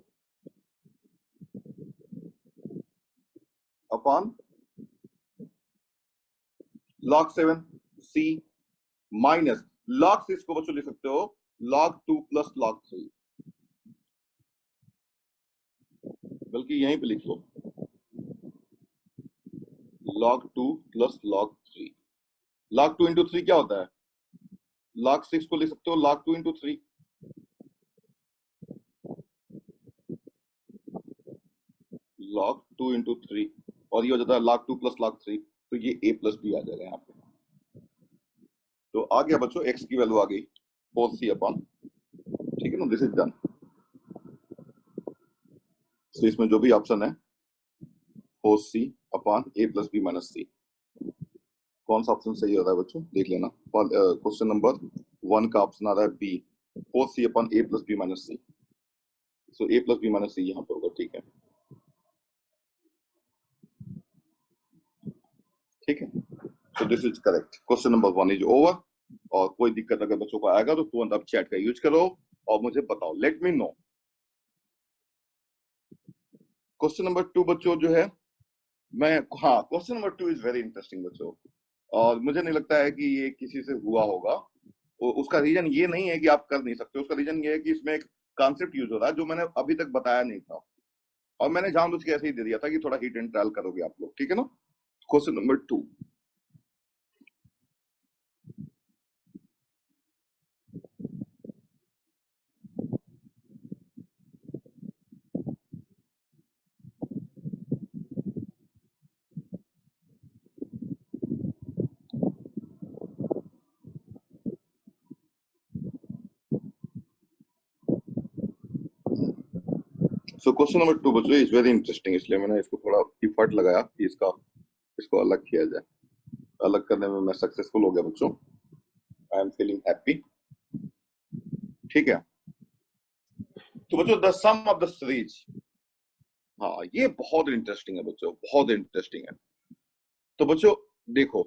log 7 c minus log 6 को बच्चों लिख सकते हो log 2 प्लस log 3, बल्कि यहीं पे लिख लो log 2 plus log 3। log 2 into 3 क्या होता है, log 6 को लिख सकते हो log 2 इंटू 3, log 2 इंटू 3, और ये हो जाता है log 2 प्लस log 3, तो ये a प्लस b आ जाएगा यहाँ पे। तो आ गया बच्चों x की वैल्यू आ गई 4c अपॉन, ठीक है ना, दिस इज डन। तो इसमें जो भी ऑप्शन है 4c upon a plus b minus c, कौन सा ऑप्शन सही हो रहा है बच्चों देख लेना। क्वेश्चन नंबर 1 का ऑप्शन आ रहा है B, 4c upon a plus b minus c, so a plus b minus c यहाँ पे होगा, ठीक है, ठीक है। So this is correct, question number 1 is over. और कोई दिक्कत अगर बच्चों को आएगा तो तुरंत आप चैट का यूज करो और मुझे बताओ, let me know. Question number 2 बच्चों जो है, मैं, हाँ question number 2 is very interesting बच्चों, और मुझे नहीं लगता है कि ये किसी से हुआ होगा। उसका रीजन ये नहीं है कि आप कर नहीं सकते, उसका रीजन ये है कि इसमें एक कॉन्सेप्ट यूज हो रहा है जो मैंने अभी तक बताया नहीं था, और मैंने जानबूझ के ऐसे ही दे दिया था कि थोड़ा हिट एंड ट्रायल करोगे आप लोग, ठीक है ना। Question number 2, so question number 2 बच्चों इज वेरी इंटरेस्टिंग, इसलिए मैंने इसको थोड़ा इफर्ट लगाया कि इसको अलग किया जाए। अलग करने में मैं सक्सेसफुल हो गया बच्चों। I am feeling happy. ठीक है, तो बच्चों the sum of the series, हाँ ये बहुत इंटरेस्टिंग है बच्चों, बहुत इंटरेस्टिंग है। तो बच्चों देखो,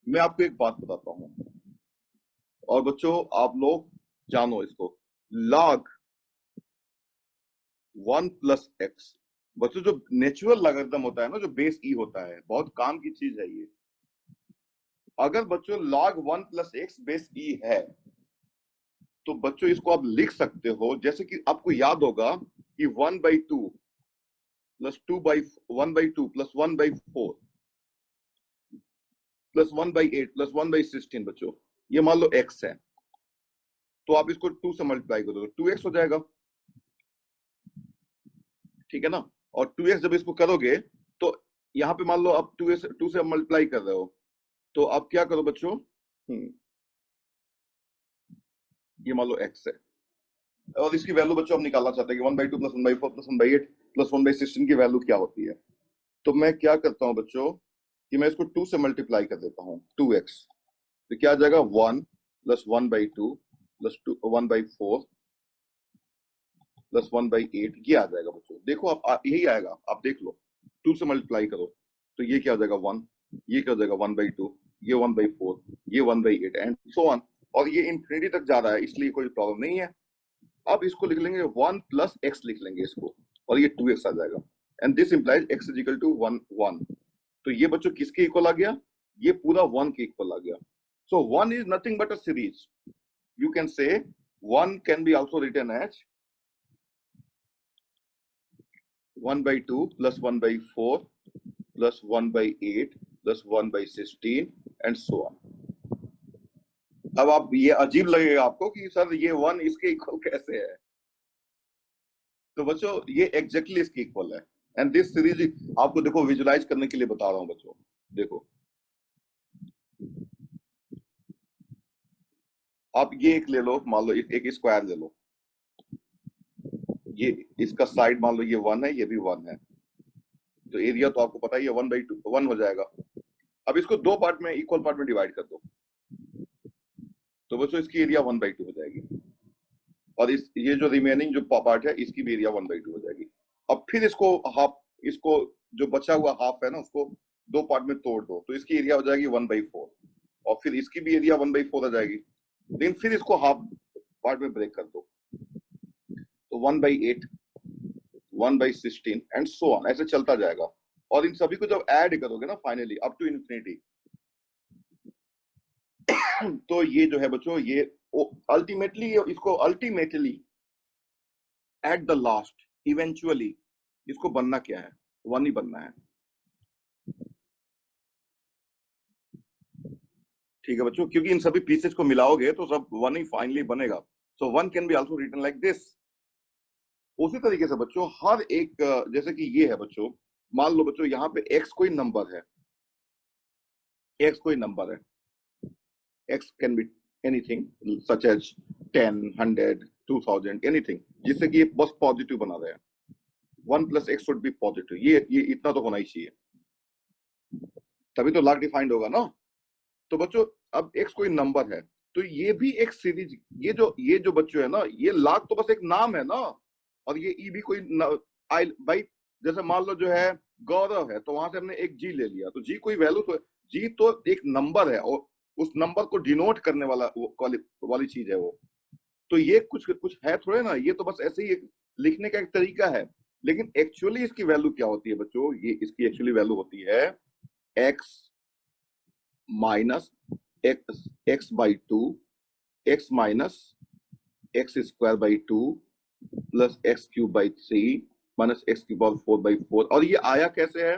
मैं आपको एक बात बताता हूं, और बच्चों आप लोग जानो इसको, log 1 प्लस एक्स, बच्चों जो नेचुरल लॉगरिथम होता है ना, जो बेस ई होता है, बहुत काम की चीज है ये। अगर बच्चों log 1 प्लस एक्स बेस ई है, तो बच्चों इसको आप लिख सकते हो, जैसे कि आपको याद होगा कि 1/2 प्लस 1/2 प्लस 1/4 प्लस 1/8 प्लस 1/16 बच्चों, ये मान लो x है, तो आप इसको 2 से मल्टीप्लाई करो तो 2x हो जाएगा, ठीक है ना। और 2x जब इसको करोगे तो यहाँ पे मान लो आप 2 से मल्टीप्लाई कर रहे हो, तो आप क्या करो बच्चों, ये मान लो x है, और इसकी वैल्यू बच्चों हम निकालना चाहते हैं कि 1/2 प्लस 1/4 प्लस 1/8 प्लस 1/16 की वैल्यू क्या होती है। तो मैं क्या करता हूं बच्चों कि मैं इसको 2 से मल्टीप्लाई कर देता हूं, 2x, तो क्या आ जाएगा 1 प्लस 1/2 प्लस 1/4 प्लस 1/8, ये आ जाएगा बच्चों। देखो आप यही आएगा, आप देख लो, 2 से मल्टीप्लाई करो तो ये क्या हो जाएगा 1, ये क्या हो जाएगा 1/2, ये 1/4, ये 1/8 एंड सो ऑन, और ये इंफिनिटी तक जा रहा है, इसलिए कोई प्रॉब्लम नहीं है। अब इसको लिख लेंगे 1 प्लस एक्स लिख लेंगे इसको, और ये 2x आ जाएगा, and this implies x is equal to 1 1। तो ये बच्चों किसके इक्वल आ गया, ये पूरा 1 के इक्वल आ गया। So 1 is nothing but a series, you can say 1 can be also written as 1/2 plus 1/4 plus 1/8 plus 1/16 and so on। अब आप ये अजीब लगेगा आपको कि सर ये 1 इसके इक्वल कैसे है, तो बच्चों ये एग्जैक्टली इसके इक्वल है। एंड दिस सीरीज आपको देखो विजुलाइज करने के लिए बता रहा हूं बच्चों, देखो आप ये एक ले लो, मान लो एक स्क्वायर ले लो, ये इसका साइड मान लो ये 1 है, ये भी 1 है, तो एरिया तो आपको पता ही है 1/2 1 हो जाएगा। अब इसको दो पार्ट में, इक्वल पार्ट में डिवाइड कर दो, तो बच्चों इसकी एरिया 1/2 हो जाएगी, और इस ये जो रिमेनिंग जो पार्ट है इसकी भी एरिया 1/2 हो जाएगी। अब फिर इसको हाफ, इसको जो बचा हुआ हाफ है ना, उसको दो पार्ट में तोड़ दो, तो इसकी एरिया हो जाएगी 1/4, और फिर इसकी भी एरिया 1/4 हो जाएगी। लेकिन फिर इसको हाफ पार्ट में ब्रेक कर दो, तो 1/8 1/16 एंड सो ऑन, ऐसे चलता जाएगा। और इन सभी को जब ऐड करोगे ना फाइनली अप टू इन्फिनिटी, तो ये जो है बच्चों, ये अल्टीमेटली, इसको ultimately at the last eventually इसको बनना क्या है, 1 ही बनना है। ठीक है बच्चों, क्योंकि इन सभी पीसेस को मिलाओगे तो सब 1 ही फाइनली बनेगा। So 1 can be also written like this. उसी तरीके से बच्चों हर एक, जैसे कि ये है बच्चों, मान लो बच्चों यहाँ पे x कोई नंबर है, x कोई नंबर है, x can be anything such as 10 100 2000 anything, जिससे कि ये बस पॉजिटिव बना रहे हैं। 1 plus X should be positive, ये इतना तो होना ही चाहिए, तभी तो लॉग डिफाइंड होगा ना। तो बच्चों अब x कोई नंबर है, तो ये भी एक सीरीज, ये जो बच्चों है ना, ये लॉग तो बस एक नाम है ना, और ये ई भी कोई आई भाई, जैसे मान लो जो है गौरव है, तो वहां से हमने एक जी ले लिया, तो जी कोई वैल्यू तो, जी तो एक नंबर है, और उस नंबर को डिनोट करने वाली चीज है वो। तो ये कुछ कुछ है थोड़े ना, ये तो बस ऐसे ही एक लिखने का एक तरीका है। लेकिन एक्चुअली इसकी वैल्यू क्या होती है बच्चों, ये इसकी एक्चुअली वैल्यू होती है x minus x/2 x minus x²/2 plus x³ minus x⁴/4। और ये आया कैसे है,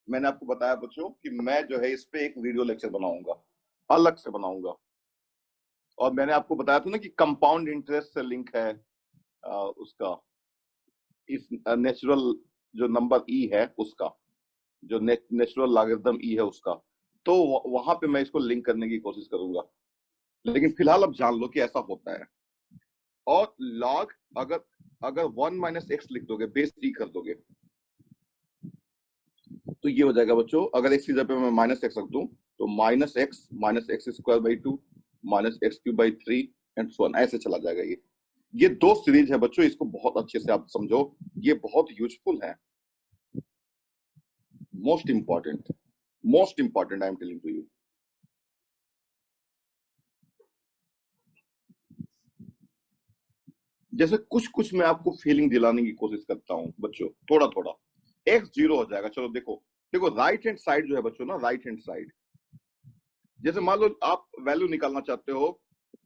मैंने आपको बताया बच्चों कि मैं जो है इस पे एक वीडियो लेक्चर बनाऊंगा, अलग से बनाऊंगा। और मैंने आपको बताया था ना कि कंपाउंड इंटरेस्ट से लिंक है उसका, इस नेचुरल जो नंबर ई है उसका, जो नेचुरल लॉगरिथम ई है उसका, तो वहां पे मैं इसको लिंक करने की कोशिश करूंगा। लेकिन फिलहाल अब जान लो कि ऐसा होता है। और लॉग अगर अगर 1 माइनस एक्स लिख दोगे, बेस ई कर दोगे, तो ये हो जाएगा बच्चों, अगर एक्स की जगह पे मैं माइनस एक्स रख दूं तो minus x square by two minus x cube by three and so on, ऐसे चला जाएगा। ये दो सीरीज है बच्चों, इसको बहुत अच्छे से आप समझो, ये बहुत यूजफुल है। Most important I am telling to you. जैसे कुछ कुछ मैं आपको फीलिंग दिलाने की कोशिश करता हूं बच्चों, थोड़ा थोड़ा। एक्स जीरो हो जाएगा, चलो देखो देखो राइट हैंड साइड जो है बच्चों ना, राइट हैंड साइड, जैसे मान लो आप वैल्यू निकालना चाहते हो,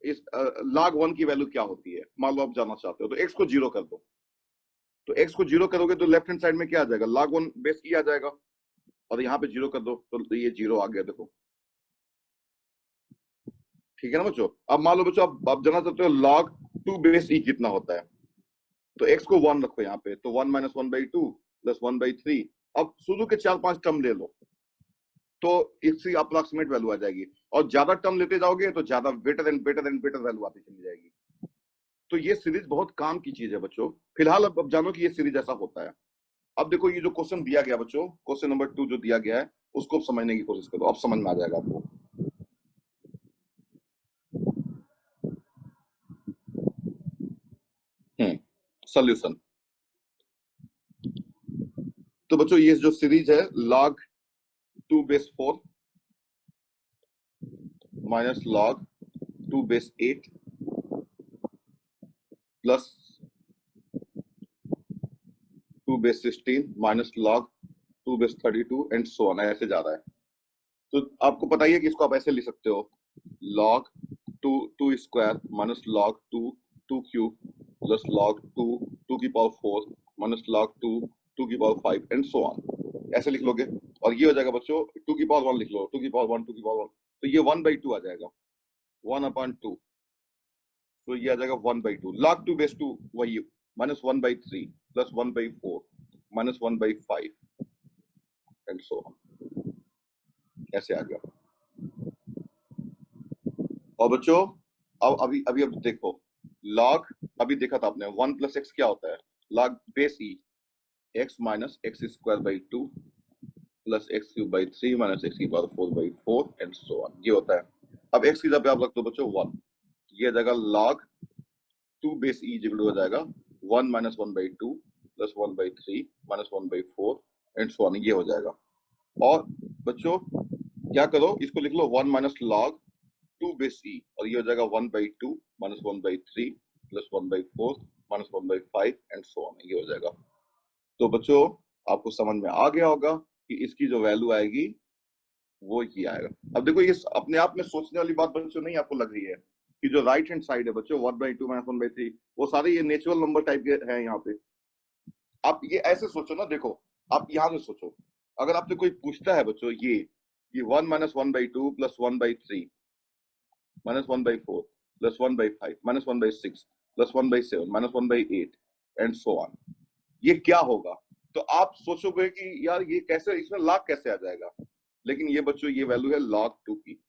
इस log 1 की वैल्यू क्या होती है, मान लो आप जानना चाहते हो, तो एक्स को जीरो कर दो। तो एक्स को जीरो करोगे तो लेफ्ट हैंड साइड में क्या आ जाएगा, log 1 बेस ई आ जाएगा, और यहाँ पे जीरो कर दो तो ये जीरो आ गया, देखो ठीक है ना बच्चों। अब मान लो बच्चों आप जानना चाहते हो log 2 बेस ई कितना होता है, तो एक्स को 1 रखो यहाँ पे, तो 1 माइनस 1/2 प्लस 1/3। अब शुरू के 4-5 टर्म ले लो तो इसकी अप्रोक्सीमेट वैल्यू आ जाएगी, और ज्यादा टर्म लेते जाओगे तो ज्यादा better and better and better value आती चली जाएगी। तो ये सीरीज बहुत काम की चीज है बच्चों। फिलहाल अब जानो कि ये सीरीज ऐसा होता है। अब देखो ये जो क्वेश्चन दिया गया बच्चों, क्वेश्चन नंबर 2 जो दिया गया है, उसको समझने की कोशिश करो, अब समझ में आ जाएगा आपको। सोल्यूशन। तो बच्चों ये जो सीरीज है log 2 base 4 minus log 2 base 8 plus 2 base 16 minus log 2 base 32 and so on, ऐसे जा रहा है। तो आपको पता ही है कि इसको आप ऐसे लिख सकते हो, log 2 square minus log 2 cube plus log 2 की पावर 4 माइनस log 2 की पावर 5 एंड सो ऑन, ऐसे लिख लोगे। और ये हो जाएगा बच्चों 2 की पावर 1 लिख लो, 2 की पावर 1 2 की पावर 1, तो ये 1/2 आ जाएगा, 1/2। तो ये आ जाएगा 1/2, log 2 बेस 2 वही minus 1/3 plus 1/4 minus 1/5 and so on, ऐसे आ गया। और बच्चों अब देखो, log अभी देखा था आपने 1 प्लस एक्स क्या होता है, log base E x minus x square by 2 plus x cube by 3 minus x की पावर 4/4 एंड सो ऑन, ये होता है। अब एक्स की जगह पे आप रख दो बच्चों 1, ये आ जाएगा log 2 बेस ई इक्वल हो जाएगा 1 minus 1/2 plus 1/3 minus 1/4 and so on, ये हो जाएगा। और बच्चों क्या करो, इसको लिख लो 1 माइनस log 2 बेस ई, और ये हो जाएगा 1/2 minus 1/3 plus 1/4 minus 1/5 and so on, ये हो जाएगा। तो बच्चों आपको समझ में आ गया होगा कि इसकी जो वैल्यू आएगी वो ये आएगा। अब देखो ये अपने आप में सोचने वाली बात बच्चों नहीं आपको लग रही है कि जो राइट हैंड साइड है बच्चों 1/2 माइनस 1/3, वो सारे ये नेचुरल नंबर टाइप के हैं यहाँ पे। आप ये ऐसे सोचो ना, देखो आप यहाँ से सोचो, अगर आपसे कोई पूछता है बच्चों ये 1 minus 1/2 plus 1/3 minus 1/4 plus 1/5 minus 1/6 plus 1/7 minus 1/8 and so on, ये क्या होगा? तो आप सोचोगे कि यार ये कैसे, इसमें log कैसे आ जाएगा? लेकिन ये बच्चों ये वैल्यू है log 2 की,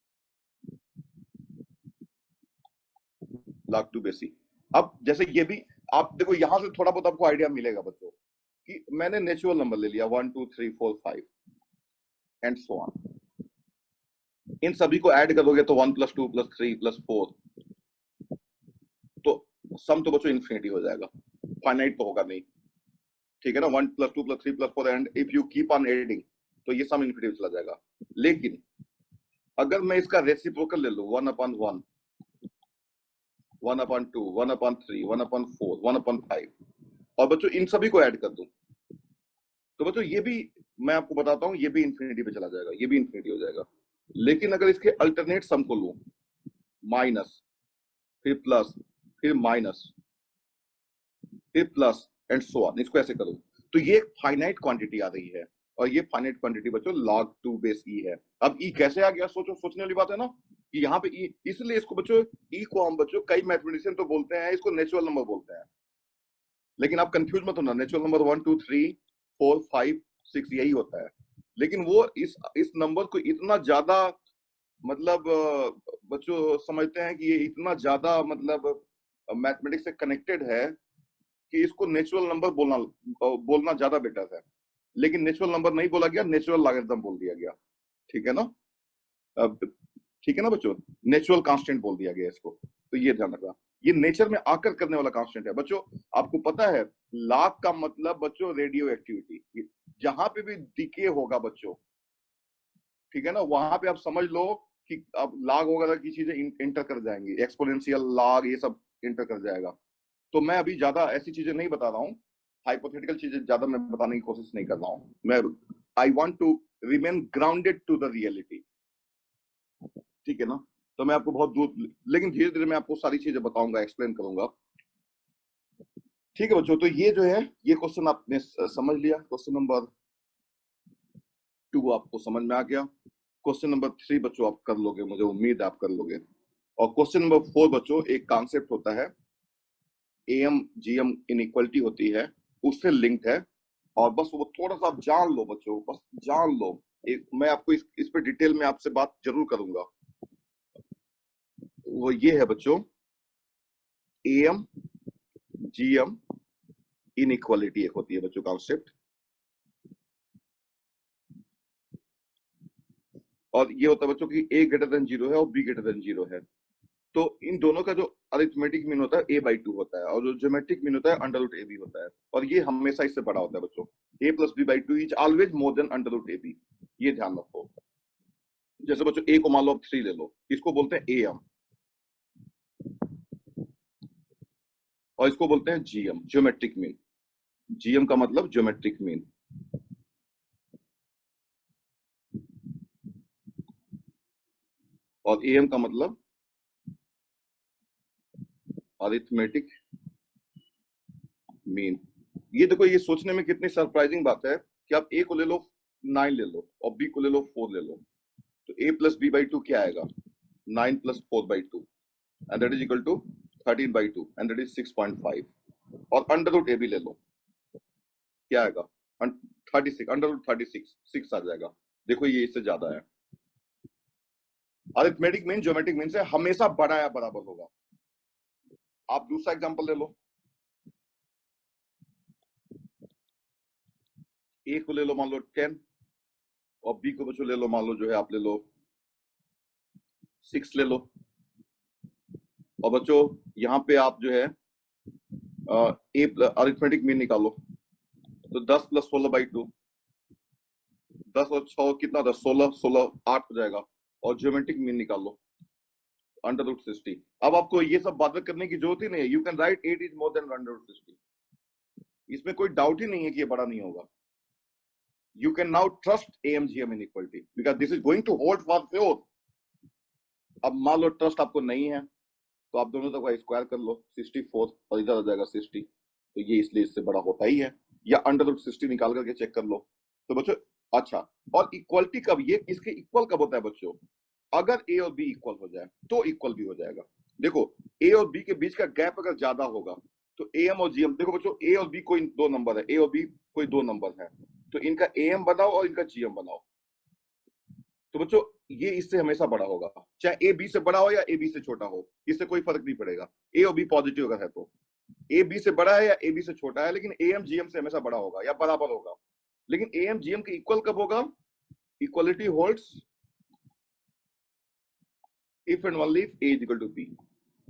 log 2 बेसी। अब जैसे ये भी आप देखो, यहां से थोड़ा बहुत आपको आइडिया मिलेगा बच्चों कि मैंने नेचुरल नंबर ले लिया 1 2 3 4 5 एंड सो ऑन, इन सभी को ऐड करोगे तो 1 प्लस 2 प्लस 3 प्लस 4, तो सम तो बच्चों इन्फिनिटी हो जाएगा, फाइनाइट तो होगा नहीं, ठीक है ना। 1 plus 2 plus 3 plus 4 and if you keep on adding तो ये सम इन्फिनिटी चला जाएगा। लेकिन अगर मैं इसका रेसिप्रोकल ले लूं 1/1 1/2 1/3 1/4 1/5 और बच्चों इन सभी को ऐड कर दूं, तो बच्चों ये भी मैं आपको बताता हूं, ये भी इन्फिनिटी पे चला जाएगा, ये भी इन्फिनिटी हो जाएगा। लेकिन अगर इसके अल्टरनेट सम को लूं, माइनस फिर प्लस फिर माइनस फिर प्लस एंड सो ऑन, इसको ऐसे करूं, तो ये एक फाइनाइट क्वांटिटी आ रही है, और ये फाइनाइट क्वांटिटी बच्चों log 2 बेस ई है। अब ई कैसे आ गया, सोचो, सोचने वाली बात है ना कि यहाँ पे ई, इसलिए इसको बच्चों ई को हम बच्चों कई मैथमेटिशियन तो बोलते हैं इसको नेचुरल नंबर बोलते हैं, लेकिन आप कंफ्यूज मत होना, नेचुरल नंबर 1 2 3 4 5 6 यही होता है। लेकिन वो इस नंबर को इतना ज्यादा मतलब बच्चों समझते हैं कि ये इतना ज्यादा मतलब मैथमेटिक्स से कनेक्टेड है कि इसको नेचुरल नंबर बोलना ज्यादा बेटर है। लेकिन नेचुरल नंबर नहीं बोला गया, नेचुरल लॉगरिथम बोल दिया गया। ठीक है ना? अब ठीक है ना बच्चों, नेचुरल कांस्टेंट बोल दिया गया इसको। तो ये ध्यान रखना, ये नेचर में आकर करने वाला कांस्टेंट है बच्चों। आपको पता है लॉग का मतलब बच्चों रेडियो एक्टिविटी, जहां पे भी डिके होगा बच्चों, ठीक है ना, वहां पे आप समझ लो कि अब लॉग वगैरह की चीजें इंटर कर जाएंगी, एक्सपोनेंशियल लॉग ये सब इंटर कर जाएगा। तो मैं अभी ज्यादा ऐसी चीजें नहीं बता रहा हूँ, हाइपोथेटिकल चीजें ज्यादा मैं बताने की कोशिश नहीं कर रहा हूँ। मैं I want to remain grounded to the reality. ठीक है ना? तो मैं आपको बहुत दूर, लेकिन धीरे धीरे मैं आपको सारी चीजें बताऊंगा, एक्सप्लेन करूंगा। ठीक है बच्चों, तो ये जो है ये क्वेश्चन आपने समझ लिया। क्वेश्चन नंबर 2 आपको समझ में आ गया। क्वेश्चन नंबर 3 बच्चों आप कर लोगे, मुझे उम्मीद है आप कर लोगे। और क्वेश्चन नंबर 4 बच्चों, एक कॉन्सेप्ट होता है एम जीएम इनइक्वालिटी होती है, उससे लिंक्ड है। और बस वो थोड़ा सा आप जान लो बच्चों, बस जान लो। एक मैं आपको इस पे डिटेल में आपसे बात जरूर करूंगा। वो ये है बच्चों, एम जीएम इनइक्वालिटी एक होती है बच्चों कॉन्सेप्ट। और ये होता है बच्चों कि a ग्रेटर देन 0 है और b ग्रेटर देन 0 है। तो इन दोनों का जो अरिथमेटिक मीन होता है a/2 होता है, और जो ज्योमेट्रिक मीन होता है √ab होता है। और ये हमेशा इससे बड़ा होता है बच्चों। a + b/2 is always more than √ab। ये ध्यान रखो। जैसे बच्चों a को मान लो आप 3 ले लो, इसको बोलते हैं am, और इसको बोलते हैं gm, ज्योमेट्रिक मीन। gm का मतलब ज्योमेट्रिक मीन। और am का मतलब अरिथमेटिक मीन। ये देखो, ये सोचने में कितनी सरप्राइजिंग बात है कि आप a को ले लो 9 ले लो और b को ले लो 4 ले लो, तो a + b/2 क्या आएगा? 9 + 4/2 and that is equal to 13/2 and that is 6.5। और √ab ले लो, क्या आएगा? 36, √36 6 आ जाएगा। देखो ये इससे ज्यादा है। अरिथमेटिक मीन ज्योमेट्रिक मीन से हमेशा बड़ा या बराबर होगा। आप दूसरा एग्जांपल ले लो, a को ले लो मान लो 10 और b को बच्चों ले लो मान लो जो है आप ले लो 6 ले लो। और बच्चों यहाँ पे आप जो है अरिथमेटिक मीन निकालो, तो 10 + 16/2, 10 और 6 कितना था? 16, 16 8 हो जाएगा। और ज्योमेट्रिक मीन निकालो √60। अब आपको ये सब बात करने की जरूरत ही नहीं है, you can write 8 is more than √60। इसमें कोई डाउट ही नहीं है कि ये बड़ा नहीं होगा। You can now trust AMGM inequality because this is going to hold for sure. अब मान लो ट्रस्ट आपको नहीं है, तो आप दोनों तरफ स्क्वायर कर लो 64 और इधर आ जाएगा 60, तो ये इसलिए इससे बड़ा होता ही है। या √60 निकाल करके चेक कर लो। तो बच्चों अच्छा, और इक्वलिटी कब, ये इसके इक्वल कब होता है बच्चों? अगर a और b इक्वल हो जाए तो इक्वल भी हो जाएगा। देखो a और b के बीच का गैप अगर ज्यादा होगा तो am और gm, देखो बच्चों a और b कोई दो नंबर है, a और b कोई दो नंबर है, तो इनका am बनाओ और इनका gm बनाओ, तो बच्चों ये इससे हमेशा बड़ा होगा। चाहे a b से बड़ा हो या a b से छोटा हो, इससे कोई फर्क नहीं पड़ेगा। a और b पॉजिटिव अगर है तो a b से बड़ा है या a b से छोटा है, लेकिन am gm से हमेशा बड़ा होगा या बराबर होगा। लेकिन am gm के इक्वल कब होगा? Equality holds if and only if a equal to b।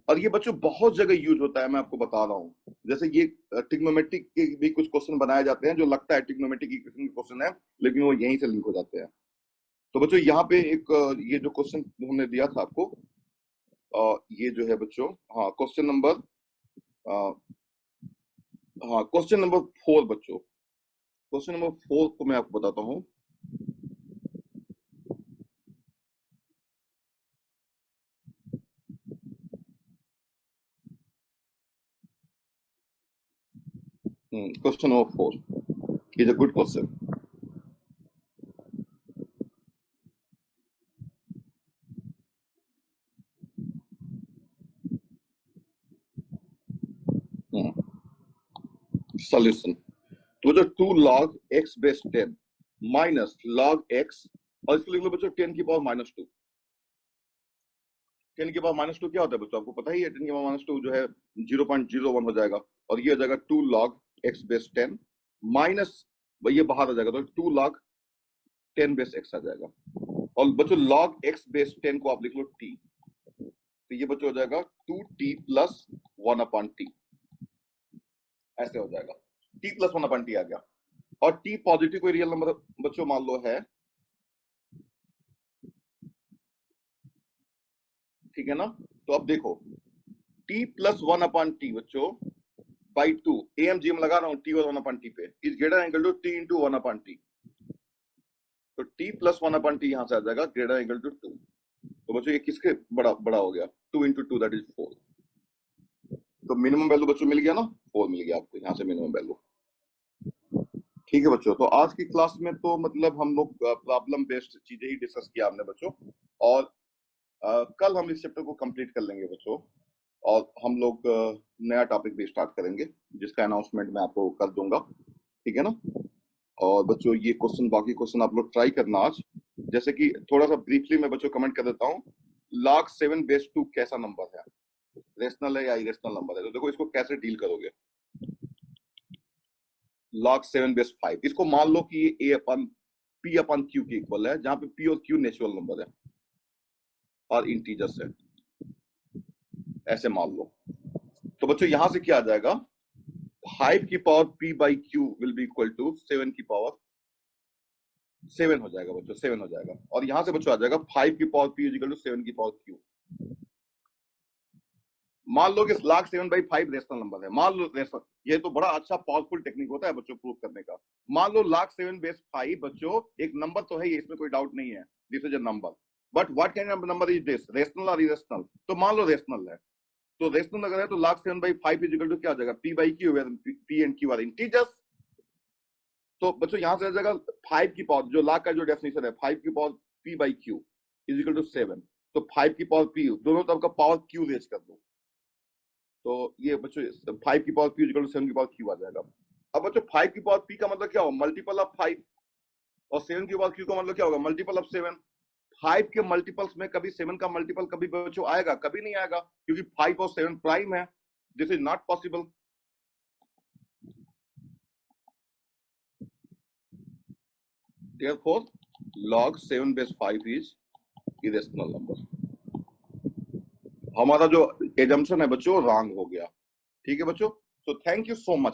और ये बच्चों बहुत जगह यूज होता है, मैं आपको बता रहा हूँ। जैसे ये ट्रिग्नोमेट्रिक के भी कुछ क्वेश्चन बनाए जाते हैं जो लगता है ट्रिग्नोमेट्रिक इक्वेशन के क्वेश्चन है, लेकिन वो यहीं से लिंक हो जाते हैं। तो बच्चों यहाँ पे एक ये जो क्वेश्चन हमने दिया था आपको, ये जो है बच्चों, हाँ क्वेश्चन नंबर, हाँ क्वेश्चन नंबर 4 बच्चों। क्वेश्चन नंबर 4 को मैं आपको बताता हूँ। Question number 4 is a good question. Solution, तो जो 2 log x base 10 minus log x, और इसको लिख लो बच्चों 10 की पावर -2। 10 की पावर -2 क्या होता है बच्चों? आपको पता ही है 10 की पावर -2 जो है 0.01 हो जाएगा, और ये हो जाएगा 2 log x बेस 10 माइनस भाई ये बाहर आ जाएगा, तो 2 log 10 बेस x आ जाएगा। और बच्चों log x बेस 10 को आप लिख लो t, तो ये बच्चों हो जाएगा 2t प्लस 1/t, ऐसे हो जाएगा। t प्लस 1/t आ गया। और t पॉजिटिव कोई रियल नंबर बच्चों मान लो है, ठीक है ना। तो अब देखो t प्लस 1/t बच्चों बाई 2, am लगा रहा हूँ t और 1/t पे, is greater equal to t into 1/t। तो t प्लस 1/t यहां से आ जाएगा ग्रेटर इक्वल टू 2। तो बच्चों ये किसके बड़ा बड़ा हो गया, 2 इंटू 2 दैट इज 4। तो मिनिमम वैल्यू बच्चों मिल गया ना, 4 मिल गया आपको यहाँ से मिनिमम वैल्यू। ठीक है बच्चों, तो आज की क्लास में तो मतलब हम लोग प्रॉब्लम बेस्ड चीजें ही डिस्कस किया हमने बच्चों, और कल हम इस चैप्टर को कंप्लीट कर लेंगे बच्चों, और हम लोग नया टॉपिक भी स्टार्ट करेंगे जिसका अनाउंसमेंट मैं आपको कर दूंगा, ठीक है ना। और बच्चों ये क्वेश्चन, बाकी क्वेश्चन आप लोग ट्राई करना आज। जैसे कि थोड़ा सा ब्रीफली मैं बच्चों कमेंट कर देता हूँ, log 7 बेस 2 कैसा नंबर है, रेशनल है या इरेशनल नंबर है। तो देखो इसको कैसे डील करोगे। log 7 बेस 5, इसको मान लो कि ये p/q के इक्वल है, जहां पे p और q नेचुरल नंबर है और इंटीजर्स है, ऐसे मान लो। तो बच्चों यहां से क्या आ जाएगा, 5 की power p by q will be equal to 7 की पावर 7 हो जाएगा बच्चों, 7 हो जाएगा। और यहां से बच्चों आ जाएगा 5 की power p is equal to 7 की पावर q। मान लो कि log 7 बाई 5 रेशनल नंबर है, मान लो रेशनल, ये तो बड़ा अच्छा पावरफुल टेक्निक होता है बच्चों प्रूव करने का। मान लो log 7 बेस 5 बच्चों एक नंबर तो है, इसमें कोई डाउट नहीं है, this is a number, but what kind of number is this, rational और इरेशनल। तो मान लो रेशनल है, तो रेशनल अगर है तो log 7 by 5 is equal to क्या आ जाएगा, p by q, where p and q are integers. तो बच्चों यहां से आ जाएगा 5 की पावर, जो log का जो डेफिनेशन है, 5 की power p by q is equal to 7। तो 5 की पावर p, दोनों तरफ का पावर q रेज कर दो, तो ये बच्चों 5 की power p is equal to 7 की पावर q आ जाएगा। अब बच्चों 5 की पावर p का मतलब क्या होगा, मल्टीपल ऑफ 5, और 7 की पावर q का मतलब क्या होगा, मल्टीपल ऑफ 7। 5 के मल्टीपल्स में कभी 7 का मल्टीपल कभी बच्चों आएगा, कभी नहीं आएगा, क्योंकि 5 और 7 प्राइम है, this is not possible. Therefore, log 7 base 5 is irrational number। हमारा जो एजम्पशन है बच्चों रॉन्ग हो गया, ठीक है बच्चों। So thank you so much.